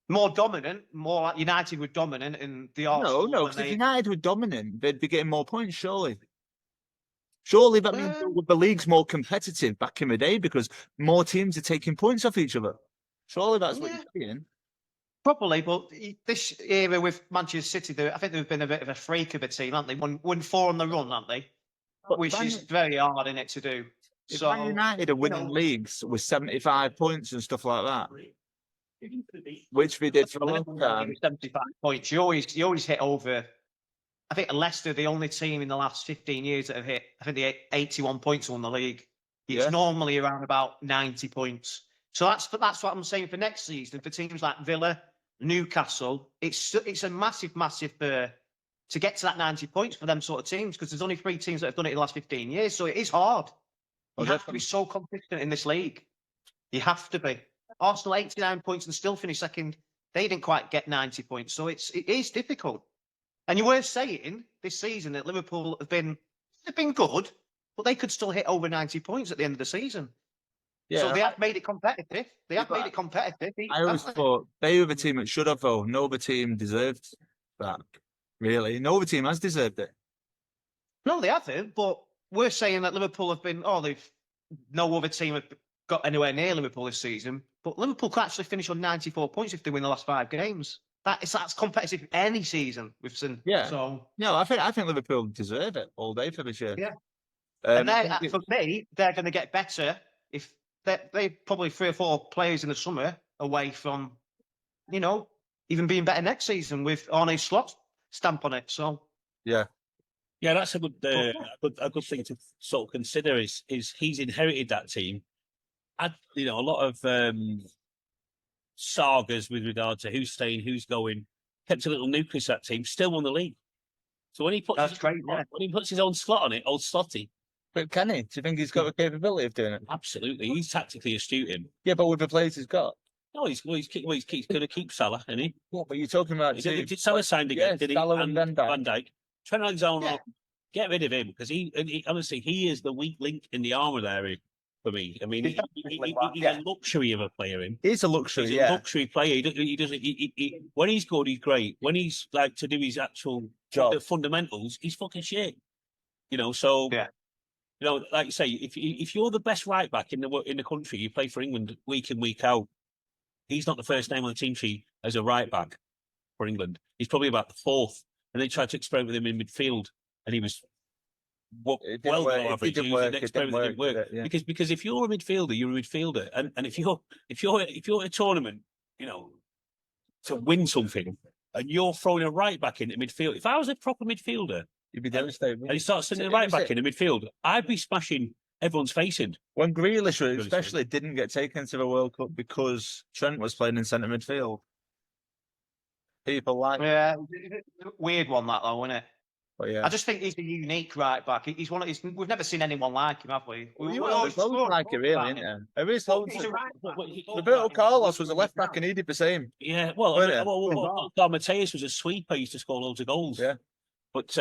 More dominant, more like United were dominant in the Arsenal. No, because if United were dominant, they'd be getting more points, surely. Surely that means the league's more competitive back in the day because more teams are taking points off each other. Surely that's what you're saying. Probably, but this era with Manchester City, I think they've been a bit of a freak of a team, haven't they? Won 4 on the run, haven't they? Which is very hard in it to do. If Man United are winning leagues with 75 points and stuff like that, which we did for a long time. 75 points. You always hit over. I think Leicester, the only team in the last 15 years that have hit, I think they 81 points on the league. It's normally around about 90 points. So that's what I'm saying for next season. For teams like Villa, Newcastle, it's a massive to get to that 90 points for them sort of teams because there's only 3 teams that have done it in the last 15 years. So it is hard. You have to be so consistent in this league. You have to be. Arsenal 89 points and still finished second. They didn't quite get 90 points. So it is difficult. And you were saying this season that Liverpool have been good, but they could still hit over 90 points at the end of the season. Yeah, so they have made it competitive. I always thought they were the team that should have, though. No other team deserved that. Really? No other team has deserved it. No, they haven't. But we're saying that Liverpool have been. No other team have got anywhere near Liverpool this season. But Liverpool could actually finish on 94 points if they win the last 5 games. That's competitive any season we've seen. Yeah. So no, I think Liverpool deserve it all day for this year. Yeah. And for me, they're going to get better if they probably 3 or 4 players in the summer away from, even being better next season with Arne Slot stamp on it. So yeah, that's a good thing to sort of consider. Is he's inherited that team. A lot of sagas with regard to who's staying, who's going. Kept a little nucleus that team. Still won the league. So when he puts when he puts his own slot on it, old Slotty. But can he? Do you think he's got the capability of doing it? Absolutely, he's tactically astute. Him. Yeah, but with the players he's got. No, he's going to keep Salah, isn't he? What? But you're talking about did Salah signed again? Did he? Salah and Van Dijk. Trent Alexander, get rid of him because he honestly he is the weak link in the armour there for me. I mean, he's a luxury of a player. He's a luxury. He's a luxury player. He doesn't. When he's good, he's great. When he's like to do his actual job, the fundamentals, he's fucking shit. So. Yeah. Like you say, if you're the best right back in the country, you play for England week in, week out. He's not the first name on the team sheet as a right back for England. He's probably about the 4th. And they tried to experiment with him in midfield, and he was well below average. It didn't work. Because if you're a midfielder, you're a midfielder, and if you're at a tournament, to win something, and you're throwing a right back into midfield. If I was a proper midfielder. You'd be devastated. And he starts sending the right back in the midfield. I'd be smashing everyone's face in. When Grealish especially didn't get taken to the World Cup because Trent was playing in centre midfield. People like weird one that though, isn't it? But yeah. I just think he's a unique right back. He's one of these. We've never seen anyone like him, have we? There's loads like it, really, isn't there? There is loads. Roberto Carlos was a left back and he did the same. Yeah, Mateus was a sweeper. He used to score loads of goals. Yeah. But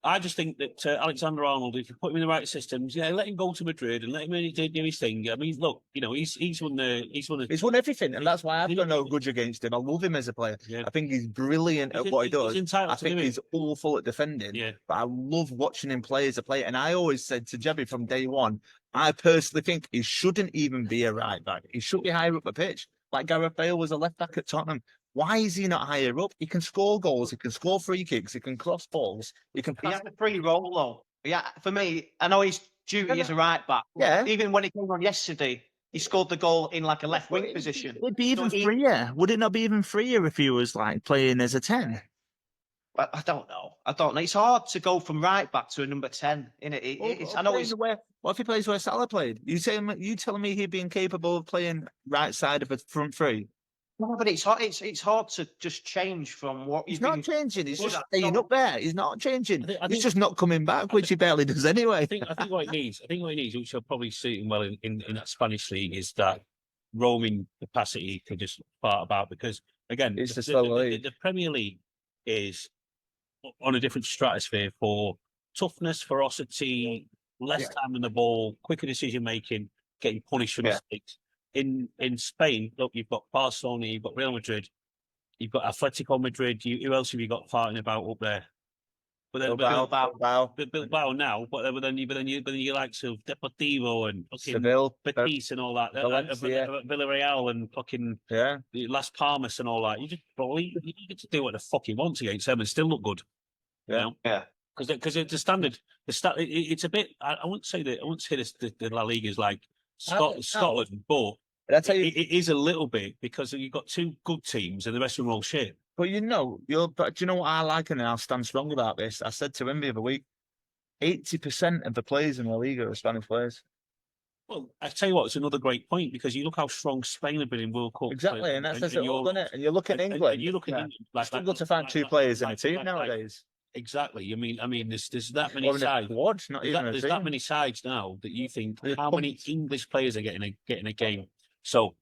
I just think that Alexander Arnold, if you put him in the right systems, let him go to Madrid and let him do his thing. I mean, look, he's won everything, and that's why I've got no grudge against him. I love him as a player. Yeah. I think he's brilliant at what he does. I think he's awful at defending. Yeah. But I love watching him play as a player. And I always said to Jebby from day one, I personally think he shouldn't even be a right back. He should be higher up the pitch. Like Gareth Bale was a left back at Tottenham. Why is he not higher up? He can score goals. He can score free kicks. He can cross balls. He can. He has a free role though. Yeah, for me, I know his duty as a right back. Yeah. Even when he came on yesterday, he scored the goal in like a left wing position. It'd be even freer. Would it not be even freer if he was like playing as a 10? I don't know. It's hard to go from right back to a number 10. I know he's. What if he plays where Salah played? You telling me he'd be incapable of playing right side of a front three? No, but it's hard to just change from what he's not changing. He's just staying up there. He's not changing. He's just not coming back, which he barely does anyway. I think what he needs, which will probably suit him well in that Spanish league, is that roaming capacity to just part about. Because again, the Premier League is on a different stratosphere for toughness, ferocity, less time on the ball, quicker decision making, getting punished for mistakes. In Spain, look, you've got Barcelona, you've got Real Madrid, you've got Atletico Madrid. Who else have you got fighting about up there? But then Bilbao now. But then you likes of Deportivo and fucking Betis and all that. Villarreal and fucking Las Palmas and all that. You get to do what the fuck he wants against them and still look good. Yeah. Because it's a standard. It's a bit. I wouldn't say this. The La Liga is like Scotland, but it is a little bit because you've got 2 good teams and the rest of them are all shit. But do you know what I like, and I'll stand strong about this? I said to him the other week, 80% of the players in La Liga are Spanish players. Well, I tell you what, it's another great point because you look how strong Spain have been in World Cup. Exactly, and that's it, isn't it? And you look at England. And you look at England. It's difficult to find 2 players in a team nowadays. Exactly. I mean, there's that many sides. There's that many sides now that you think how many English players are getting a game. So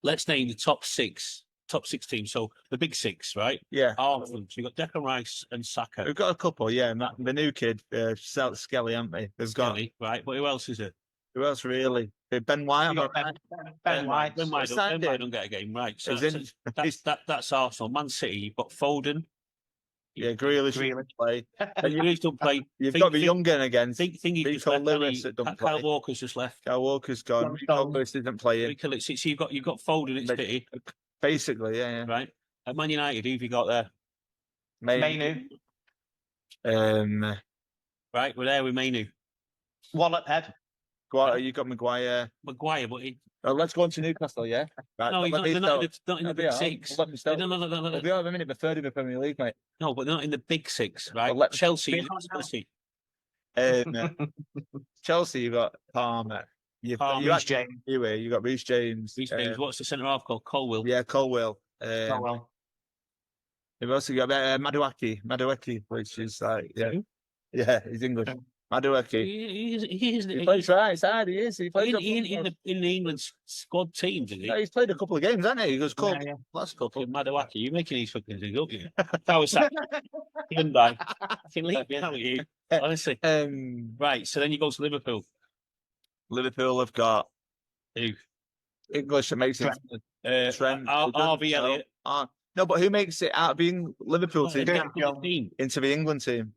let's name the top six teams. So the big 6, right? Yeah. So we've got Declan Rice and Saka. We've got a couple, and the new kid, Skelly, haven't we? They've got right. But who else is it? Who else really? Ben White. Ben White. Ben White don't get a game, right? So that's Arsenal. Man City. You've got Foden. Yeah, Grealish Grealish. play. And you don't play. You've got to be young again. Think he just Rico left. Lewis that don't Kyle play. Walker's just left. Kyle Walker's gone. Rico Lewis isn't playing. So you've got Foden at City. Basically, yeah. Right. At Man United, who've you got there? Mainu. Right, we're there with Mainu. One at head. You got Maguire. Maguire, but let's go on to Newcastle, yeah? Right, no, they're not in the big six. Let me start. No. We'll be out of a minute, but third in the Premier League, mate. No, but they're not in the big six, right? Chelsea. Chelsea, you got Palmer. You got James. You got Reece James. Reece James. What's the centre half called? Colwill. Yeah, Colwill. Colwill. You've also got Madueke, which is like, yeah, he's English. Madueke. He plays right side. He is. He plays in the England squad team, did he? Yeah, he's played a couple of games, hasn't he? He goes, cool. Last couple. Madueke, you're making these fucking things up, you. That was that. I can leave me out with you. Honestly. Right, so then you go to Liverpool. Liverpool have got who? English that makes it. Trent. RV Elliott. No, but who makes it out of being Liverpool team into the England team?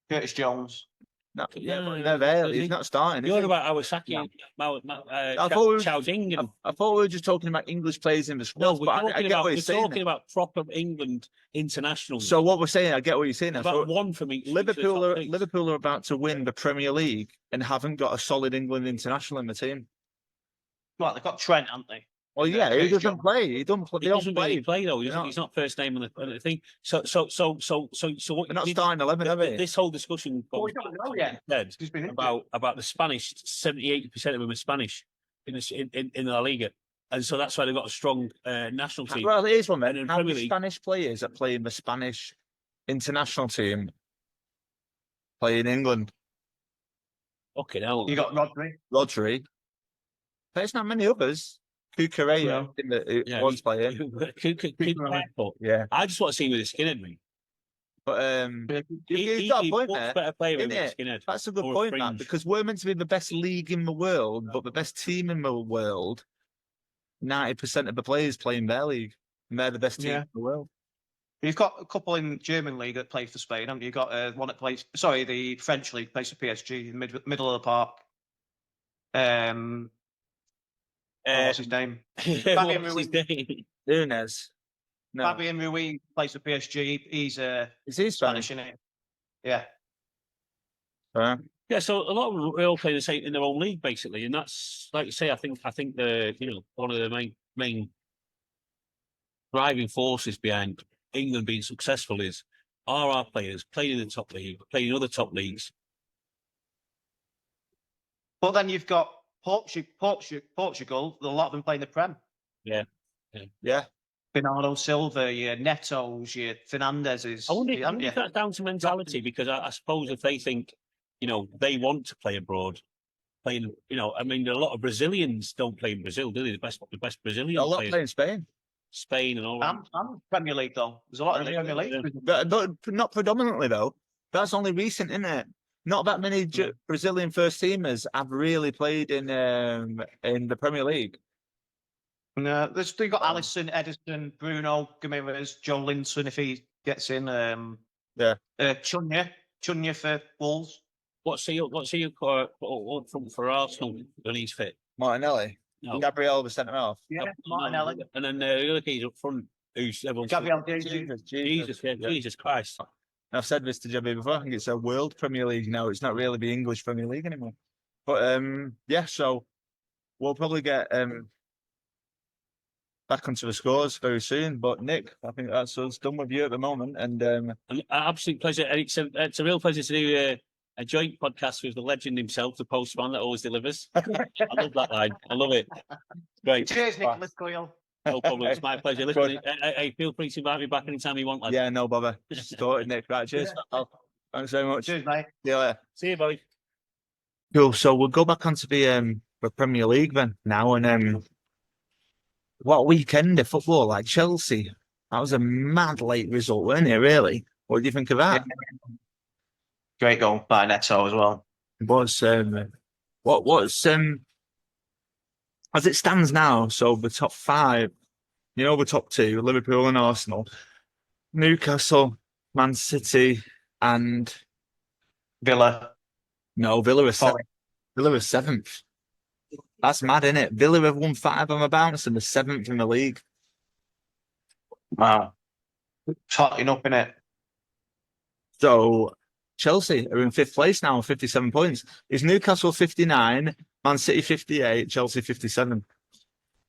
Curtis Jones. No, never. He's not starting. You're about Awasaki. I thought we were just talking about English players in the squad. No, we're talking about proper England internationals. So what we're saying, I get what you're saying. About one from each. Liverpool are about to win the Premier League and haven't got a solid England international in the team. Right, they've got Trent, haven't they? Well, yeah, he doesn't play. He doesn't play. He doesn't really play though. He's not first name on the thing. So what? They're not starting 11, are they? This whole discussion about the Spanish. 78% of them are Spanish in La Liga, and so that's why they've got a strong national team. Well, here's one man. How many Spanish players that play in the Spanish international team play in England? Okay, now you got Rodri. There's not many others. Cucurella was playing. Yeah. I just want to see with his skinhead, mate. But he's got a point there. Better player with his skinhead. That's a good point, man, because we're meant to be the best league in the world, but the best team in the world, 90% of the players play in their league, and they're the best team in the world. You've got a couple in German league that play for Spain, haven't you? You've got one that plays, the French league plays for PSG, in the middle of the park. What's his name? Fabian Ruiz. Nunes. No. Fabian Ruiz plays for PSG. He's is he Spanish? Isn't it? Yeah. Yeah, so a lot of them all play the same in their own league, basically, and that's like you say. I think the one of the main driving forces behind England being successful are our players playing in the top league, playing in other top leagues. But then you've got Portugal, a lot of them playing the Prem. Yeah. Bernardo Silva, your Netos, your Fernandezes. I wonder if that's down to mentality, because I suppose if they think, they want to play abroad, a lot of Brazilians don't play in Brazil, do they? The best Brazilians. A lot play in Spain. Spain and all that. And Premier League, though. There's a lot in the Premier League. But not predominantly, though. That's only recent, isn't it? Not that many Brazilian first teamers have really played in the Premier League. No, they've got Alisson, Edison, Bruno, Ramirez, Joe Linton if he gets in. Chunya for Wolves. What's he up for Arsenal when he's fit? Martinelli. No. Gabriel was centre half. Yeah, Martinelli. And then the other key's up front. Who's everyone's Gabriel Jesus Christ. I've said this to Jebby before. I think it's a World Premier League now. It's not really the English Premier League anymore. But so we'll probably get back onto the scores very soon. But Nick, I think that's us done with you at the moment. And an absolute pleasure. And it's a real pleasure to do a joint podcast with the legend himself, the postman that always delivers. I love that line. I love it. Great. Cheers, Nicholas Coyle. No problem. It's my pleasure. Listen, hey, feel free to invite me back anytime you want, lad. Yeah, no bother. Sorted, Nick. Right, cheers. Thanks very much. Cheers, mate. See you later. See you, buddy. Cool. So we'll go back onto the Premier League then now, and what a weekend of football! Like Chelsea, that was a mad late result, weren't it? Really? What do you think of that? Yeah. Great goal by Neto as well. What's as it stands now, so the top five, the top two, Liverpool and Arsenal, Newcastle, Man City and Villa. no, Villa are seventh. Forest. Villa are seventh. That's mad, isn't it? Villa have won 5 on the bounce and they're seventh in the league. Wow. It's hotting up, innit? So Chelsea are in 5th place now on 57 points. Is Newcastle 59, Man City 58, Chelsea 57.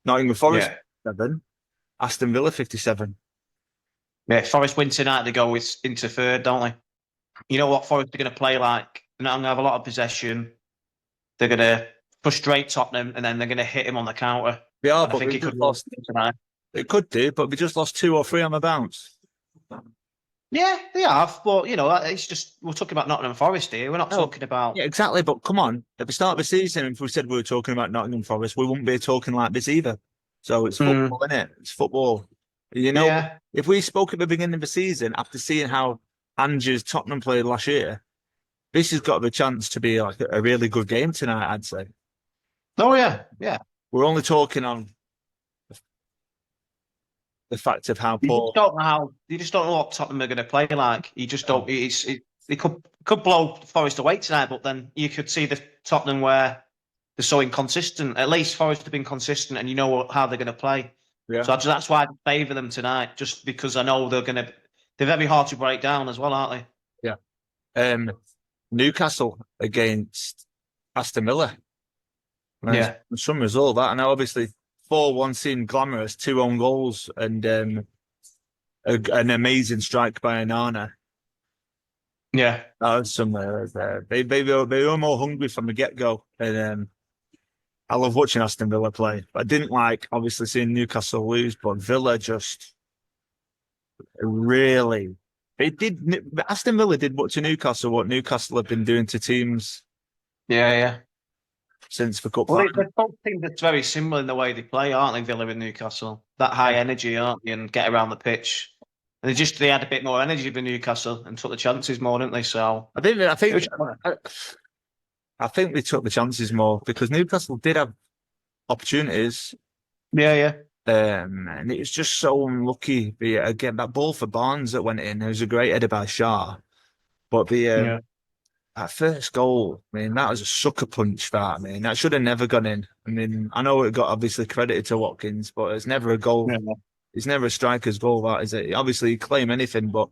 Nottingham Forest 7, Aston Villa 57. Yeah, Forest win tonight, they go into third, don't they? You know what Forest are going to play like? They're not going to have a lot of possession. They're going to frustrate Tottenham, and then they're going to hit him on the counter. We are, I but think we it just could lost. tonight. It could do, but we just lost 2 or 3 on the bounce. Yeah, they have, but it's just we're talking about Nottingham Forest here. We're not talking about. Yeah, exactly. But come on, at the start of the season, if we said we were talking about Nottingham Forest, we wouldn't be talking like this either. So it's football, isn't it? It's football. If we spoke at the beginning of the season after seeing how Angers Tottenham played last year, this has got the chance to be like a really good game tonight, I'd say. Oh yeah, yeah. We're only talking on the fact of how poor. You just don't know what Tottenham are going to play like. You just don't. They could blow Forest away tonight, but then you could see the Tottenham where they're so inconsistent. At least Forest have been consistent, and you know how they're going to play. Yeah. So that's why I favour them tonight, just because I know they're very hard to break down as well, aren't they? Yeah. Newcastle against Aston Villa. Yeah. Some result that, and obviously 4-1 seemed glamorous, 2 own goals, and an amazing strike by Onana. Yeah, that was somewhere there. They were more hungry from the get go, and I love watching Aston Villa play. I didn't like obviously seeing Newcastle lose, but Villa just really. Aston Villa did what to Newcastle what Newcastle have been doing to teams. Yeah. Since the cup. Well, they're both teams that's very similar in the way they play, aren't they? Villa and Newcastle, that high energy, aren't they, and get around the pitch. And they had a bit more energy than Newcastle and took the chances more, didn't they? So I think they took the chances more because Newcastle did have opportunities. Yeah. And it was just so unlucky. Again, that ball for Barnes that went in, it was a great header by Shah. But that first goal, I mean, that was a sucker punch. That should have never gone in. I mean, I know it got obviously credited to Watkins, but it's never a goal. Yeah. It's never a striker's goal, that is it. Obviously, you claim anything, but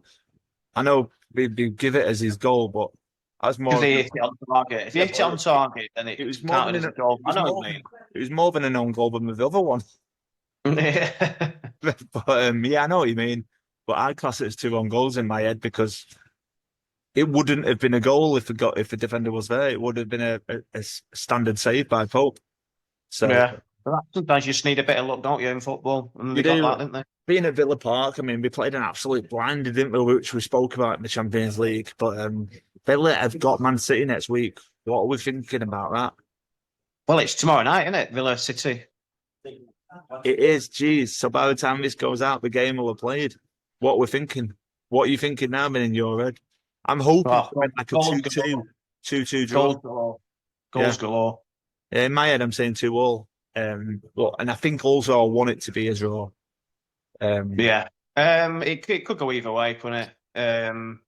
I know we give it as his goal, but that's more. If they hit it on target, if you hit it on target, then it was counted as a goal. I know what you mean. It was more than an own goal than the other one. But I know what you mean. But I class it as 2 own goals in my head because it wouldn't have been a goal if the defender was there. It would have been a standard save by Pope. So yeah, sometimes you just need a bit of luck, don't you, in football? And they got that, didn't they? Being at Villa Park, I mean, we played an absolute blinder, didn't we? Which we spoke about in the Champions League. But Villa have got Man City next week. What are we thinking about that? Well, it's tomorrow night, isn't it? Villa City. It is, geez. So by the time this goes out, the game will have played. What we're thinking? What are you thinking now, man, in your head? I'm hoping like a 2-2 draw. Goals galore. In my head, I'm saying 2-2. And I think also I want it to be a draw. It could go either way, couldn't it?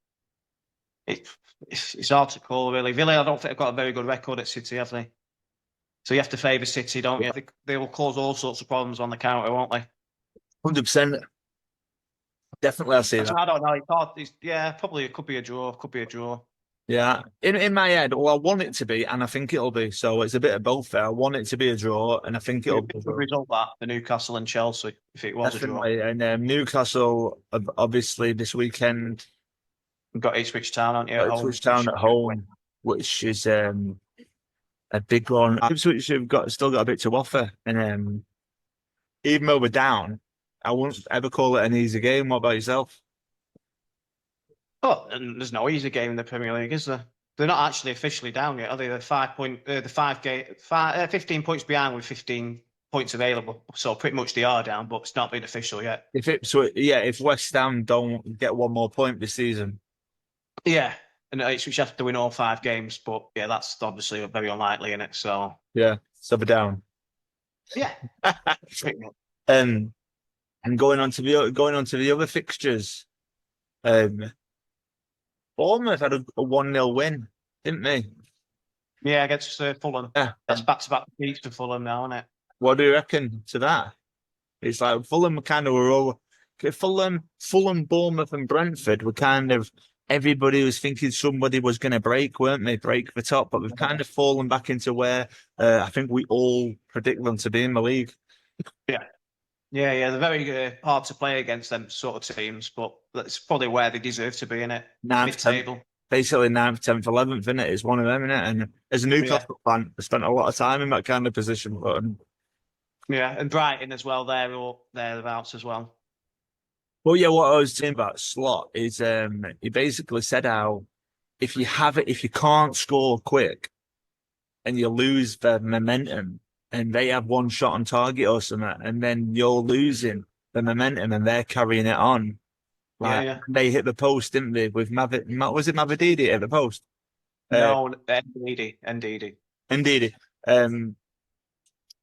It's hard to call, really. Villa, I don't think they've got a very good record at City, have they? So you have to favour City, don't you? They will cause all sorts of problems on the counter, won't they? 100%. Definitely, I see that. I don't know. It's hard. Probably it could be a draw. Yeah, in my head, I want it to be, and I think it'll be. So it's a bit of both there. I want it to be a draw, and I think it'll be. The result that for Newcastle and Chelsea, if it was definitely. A draw. And Newcastle, obviously, this weekend. We've got Ipswich Town, aren't you? Ipswich Town at home, which is a big one. Ipswich have still got a bit to offer, and even though we're down, I wouldn't ever call it an easy game. What about yourself? Oh, and there's no easy game in the Premier League, is there? They're not actually officially down yet, are they? They're 15 points behind with 15 points available. So pretty much they are down, but it's not been official yet. If West Ham don't get one more point this season. Yeah, and Ipswich have to win all 5 games, but yeah, that's obviously very unlikely, isn't it? So yeah, so they're down. Yeah. And going on to the other fixtures. Bournemouth had a 1-0 win, didn't they? Yeah, against Fulham. Yeah. That's back-to-back defeats for Fulham now, isn't it? What do you reckon to that? It's like Fulham kind of were over. Fulham, Bournemouth, and Brentford were kind of, everybody was thinking somebody was going to break, weren't they? Break the top, but we've kind of fallen back into where I think we all predict them to be in the league. Yeah. Yeah. They're very hard to play against them sort of teams, but that's probably where they deserve to be, in it. Mid-table. Basically 9th, 10th, 11th, isn't it? It's one of them, isn't it? And as a Newcastle fan, I spent a lot of time in that kind of position. But, yeah, and Brighton as well, there or thereabouts as well. Well, yeah, what I was saying about Slot is he basically said how if you can't score quick and you lose the momentum and they have one shot on target or something, and then you're losing the momentum and they're carrying it on. Like they hit the post, didn't they? With was it Mavididi at the post? No, Ndidi.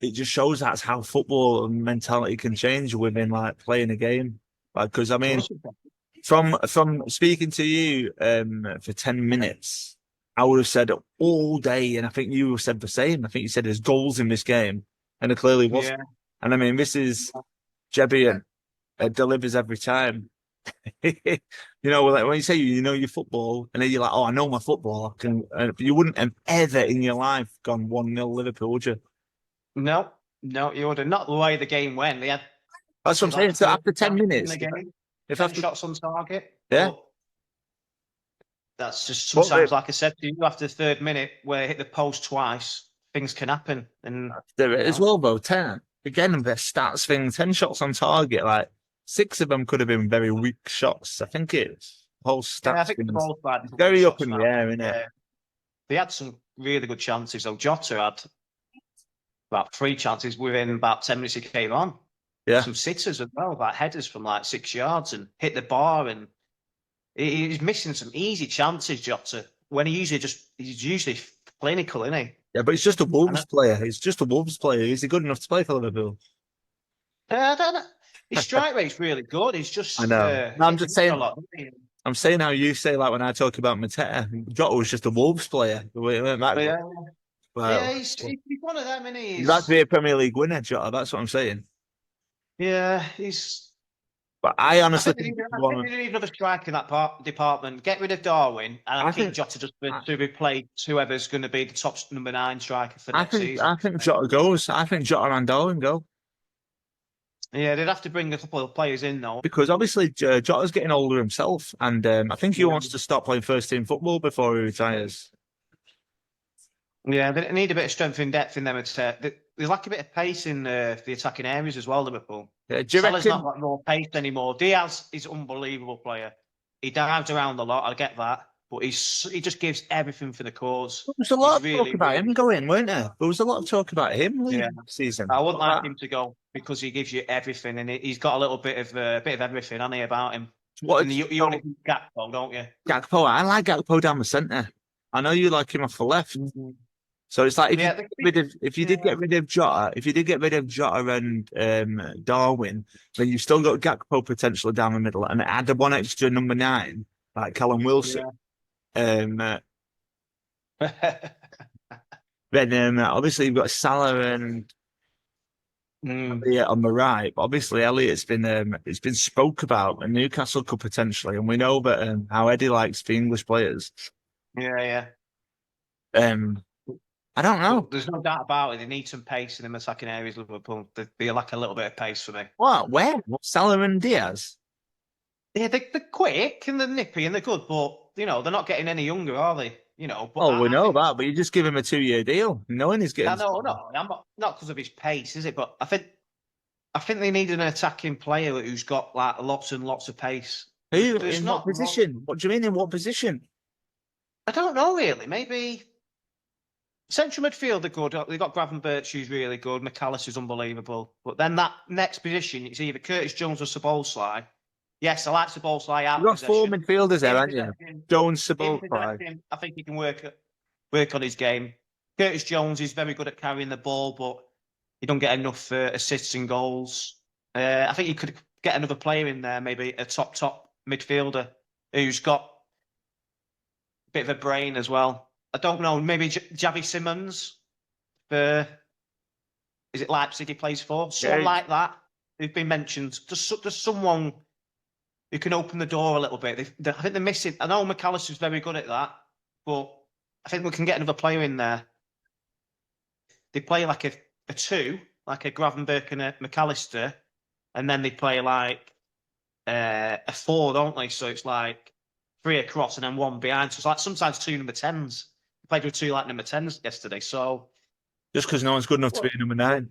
It just shows that's how football and mentality can change within like playing a game. Like, because I mean, from speaking to you for 10 minutes, I would have said all day, and I think you said the same. I think you said there's goals in this game, and it clearly wasn't. Yeah. And I mean, this is Geordie, delivers every time. You know, like when you say you know your football, and then you're like, oh, I know my football. You wouldn't have ever in your life gone 1-0 Liverpool, would you? No, you would have. Not the way the game went. They had. That's what I'm saying. So after 10 minutes, if 10 shots on target, yeah. That's just sometimes, like I said to you, after the 3rd minute, where it hit the post twice, things can happen. And as well, though, 10 again, the stats thing, 10 shots on target, like 6 of them could have been very weak shots. I think it's whole stats. Yeah, I think it's both bad. Very up in the air, isn't it? They had some really good chances, though. Jota had about 3 chances within about 10 minutes he came on. Yeah. Some sitters as well, like headers from like 6 yards and hit the bar, and he's missing some easy chances, Jota, when he's usually clinical, isn't he? Yeah, but he's just a Wolves player. He's just a Wolves player. Is he good enough to play for Liverpool? I don't know. His strike rate's really good. He's just. I know. No, I'm just saying. I'm saying how you say, like when I talk about Mateta, Jota was just a Wolves player. Yeah, he's one of them, isn't he? He's about to be a Premier League winner, Jota. That's what I'm saying. Yeah, he's. But I honestly think they need another striker in that department. Get rid of Darwin, and I think Jota just to replace whoever's going to be the top number 9 striker for next season. I think Jota goes. I think Jota and Darwin go. Yeah, they'd have to bring a couple of players in, though. Because obviously Jota's getting older himself, and I think he wants to stop playing first-team football before he retires. Yeah, they need a bit of strength and depth in them. They lack a bit of pace in the attacking areas as well, Liverpool. Yeah, Salah's not got more pace anymore. Diaz is an unbelievable player. He dives around a lot, I get that. But he just gives everything for the cause. There was a lot of talk about him going, weren't there? There was a lot of talk about him leaving this season. I wouldn't like him to go because he gives you everything, and he's got a little bit of everything, hasn't he, about him? You only Gakpo, don't you? Gakpo, I like Gakpo down the centre. I know you like him off the left. Mm-hmm. So it's like if you did get rid of Jota and Darwin, then you've still got Gakpo potentially down the middle, and add one extra number 9 like Callum Wilson. Yeah. Then obviously you've got Salah and Elliot on the right. But obviously Elliot's been it's been spoke about, and Newcastle could potentially, and we know that how Eddie likes the English players. Yeah. I don't know. There's no doubt about it. They need some pace in the attacking areas, Liverpool. They lack a little bit of pace for me. What? Where? Salah and Diaz? Yeah, they're quick and they're nippy and they're good, but, they're not getting any younger, are they? But we know that, but you just give him a 2-year deal, knowing he's getting... No, I'm not because of his pace, is it? But I think they need an attacking player who's got, like, lots and lots of pace. Who? In what position? What do you mean, in what position? I don't know, really. Maybe... Central midfield are good. They've got Gravenberch, who's really good. McAllister's unbelievable. But then that next position, it's either Curtis Jones or Szoboszlai. Yes, I like Szoboszlai out. You've got 4 midfielders there, haven't you? Jones, Szoboszlai. I think he can work on his game. Curtis Jones is very good at carrying the ball, but he don't get enough assists and goals. I think you could get another player in there, maybe a top midfielder who's got bit of a brain as well. I don't know, maybe Javi Simmons for, is it Leipzig he plays for? Someone like that who've been mentioned. Just someone who can open the door a little bit. I think they're missing. I know McAllister's very good at that, but I think we can get another player in there. They play like a two, like a Gravenberch and a McAllister, and then they play like a four, don't they? So it's like 3 across and then 1 behind. So it's like sometimes 2 number 10s. They played with 2 like number 10s yesterday. So just because no one's good enough to be a number 9.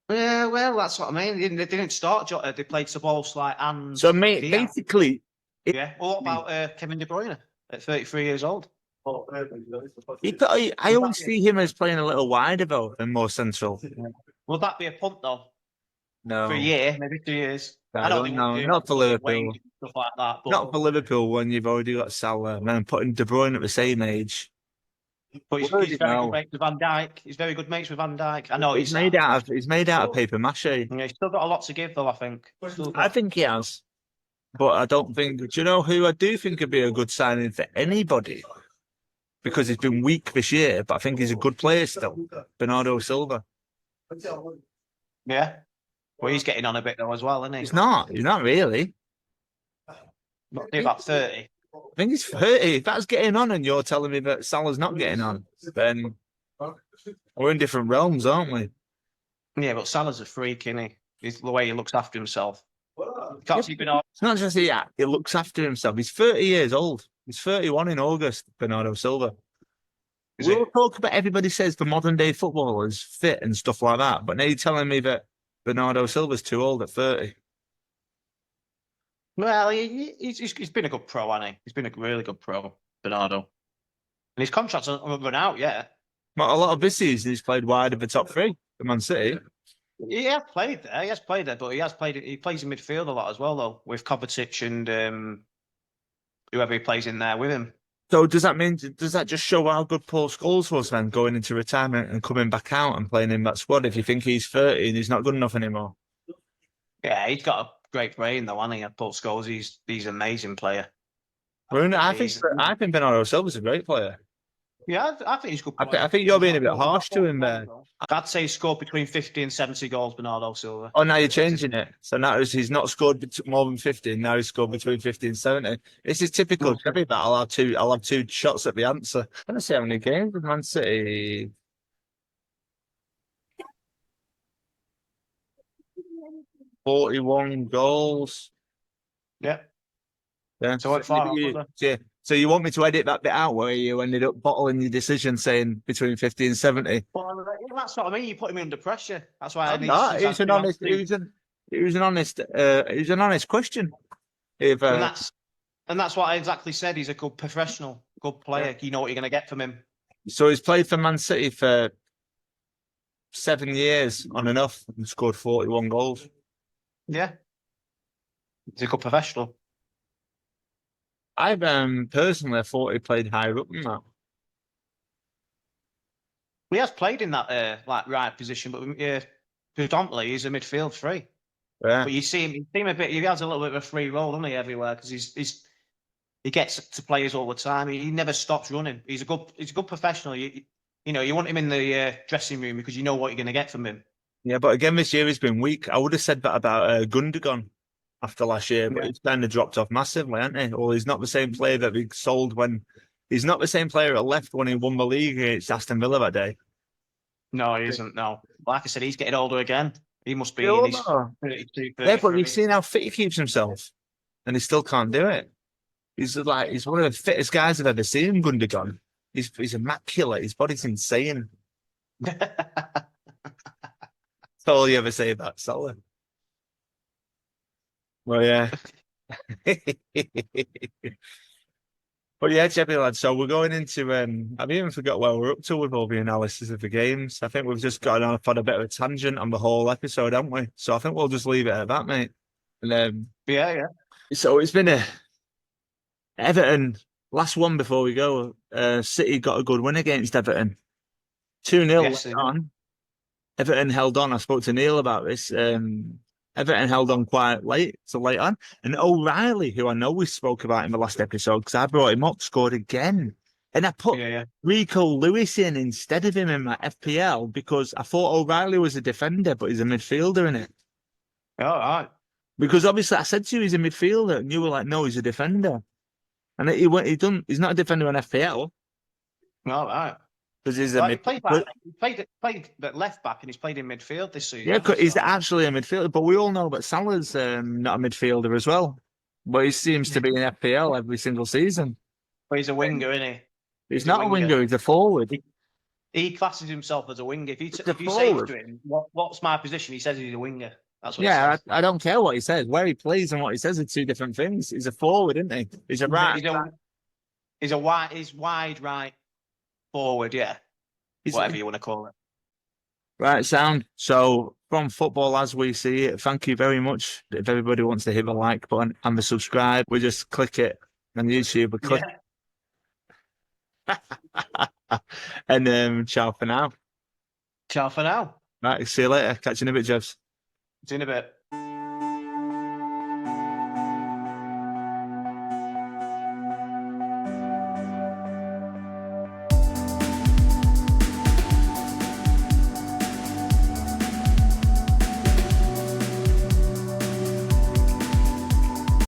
Yeah, well, that's what I mean. They didn't start Jota. They played Sabolsky and So, mate, basically... Yeah. Well, what about Kevin De Bruyne at 33 years old? I always see him as playing a little wider, though, and more central. Will that be a punt, though? No. For a year, maybe 2 years? I don't know. Not for Liverpool. Stuff like that. But... Not for Liverpool when you've already got Salah and then putting De Bruyne at the same age. But he's very good mates with Van Dijk. He's very good mates with Van Dijk. I know he's made out of paper mache. Yeah, he's still got a lot to give, though. I think. I think he has, but I don't think. Do you know who I do think would be a good signing for anybody? Because he's been weak this year, but I think he's a good player still. Bernardo Silva. Yeah. Well, he's getting on a bit though as well, isn't he? He's not. He's not really. Not about 30. I think he's 30. If that's getting on, and you're telling me that Salah's not getting on, then we're in different realms, aren't we? Yeah, but Salah's a freak, isn't he? It's the way he looks after himself. It's not just he looks after himself. He's 30 years old. He's 31 in August, Bernardo Silva. We'll talk about everybody says the modern day footballer is fit and stuff like that, but now you're telling me that Bernardo Silva's too old at 30. Well, he's been a good pro, hasn't he? He's been a really good pro, Bernardo. And his contract's not run out yet. Not a lot of this season he's played wide of the top 3 for Man City. He has played there, but he plays in midfield a lot as well, though, with Kovacic and whoever he plays in there with him. So does that just show how good Paul Scholes was then, going into retirement and coming back out and playing in that squad, if you think he's 30 and he's not good enough anymore? Yeah, he's got a great brain though, hasn't he? Paul Scholes, he's an amazing player. I think Bernardo Silva's a great player. Yeah, I think he's a good player. I think you're being a bit harsh to him there. I'd say he scored between 50 and 70 goals, Bernardo Silva. Oh, now you're changing it. So now he's not scored more than 50, now he's scored between 50 and 70. This is typical Chevy, that I'll have two shots at the answer. I'm going to see how many games with Man City. 41 goals. Yeah. Yeah. So So you want me to edit that bit out where you ended up bottling your decision saying between 50 and 70? Well, that's what I mean. You put him under pressure. That's why it was an honest question. And that's what I exactly said. He's a good professional, good player. Yeah. You know what you're going to get from him. So he's played for Man City for 7 years on and off and scored 41 goals. Yeah. He's a good professional. I've personally thought he played higher up than that. He has played in that right position, but predominantly he's a midfield 3. Yeah. But you see him a bit. He has a little bit of a free role, doesn't he, everywhere? Because he gets to players all the time. He never stops running. He's a good professional. You want him in the dressing room because you know what you're going to get from him. Yeah, but again, this year he's been weak. I would have said that about Gundogan after last year, but he's kind of dropped off massively, hasn't he? Well, he's not the same player that we sold when... He's not the same player at left when he won the league against Aston Villa that day. No, he isn't, no. Like I said, he's getting older again. He must be in his 32, 33. Yeah, but you've seen how fit he keeps himself, and he still can't do it. He's one of the fittest guys I've ever seen, Gundogan. He's immaculate. His body's insane. That's all you ever say about Salah. Well, yeah. But yeah, Chevy lad, so we're going into, I've even forgot where we're up to with all the analysis of the games. I think we've just got off on a bit of a tangent on the whole episode, haven't we? So I think we'll just leave it at that, mate. And yeah. So it's been Everton, last one before we go. City got a good win against Everton. 2-0 on. Everton held on. I spoke to Neil about this. Everton held on quite late, so late on. And O'Reilly, who I know we spoke about in the last episode, because I brought him up, scored again. And I put Rico Lewis in instead of him in my FPL because I thought O'Reilly was a defender, but he's a midfielder in it. All right. Because obviously I said to you he's a midfielder, and you were like, no, he's a defender. And he's not a defender on FPL. All right. Because he's he played at left back and he's played in midfield this season. Yeah, because he's actually a midfielder. But we all know that Salah's not a midfielder as well. But he seems to be in FPL every single season. But he's a winger, isn't he? He's not a winger, he's a forward. He classes himself as a winger. If you say to him, what's my position? He says he's a winger. That's what he says. I don't care what he says. Where he plays and what he says are two different things. He's a forward, isn't he? He's a right. He's wide right forward, yeah. Whatever you want to call it. Right, sound. So from football as we see it, thank you very much. If everybody wants to hit the like button and the subscribe, we just click it on YouTube. We click. Yeah. And ciao for now. Ciao for now. Right, see you later. Catch you in a bit, Jeffs. See you in a bit.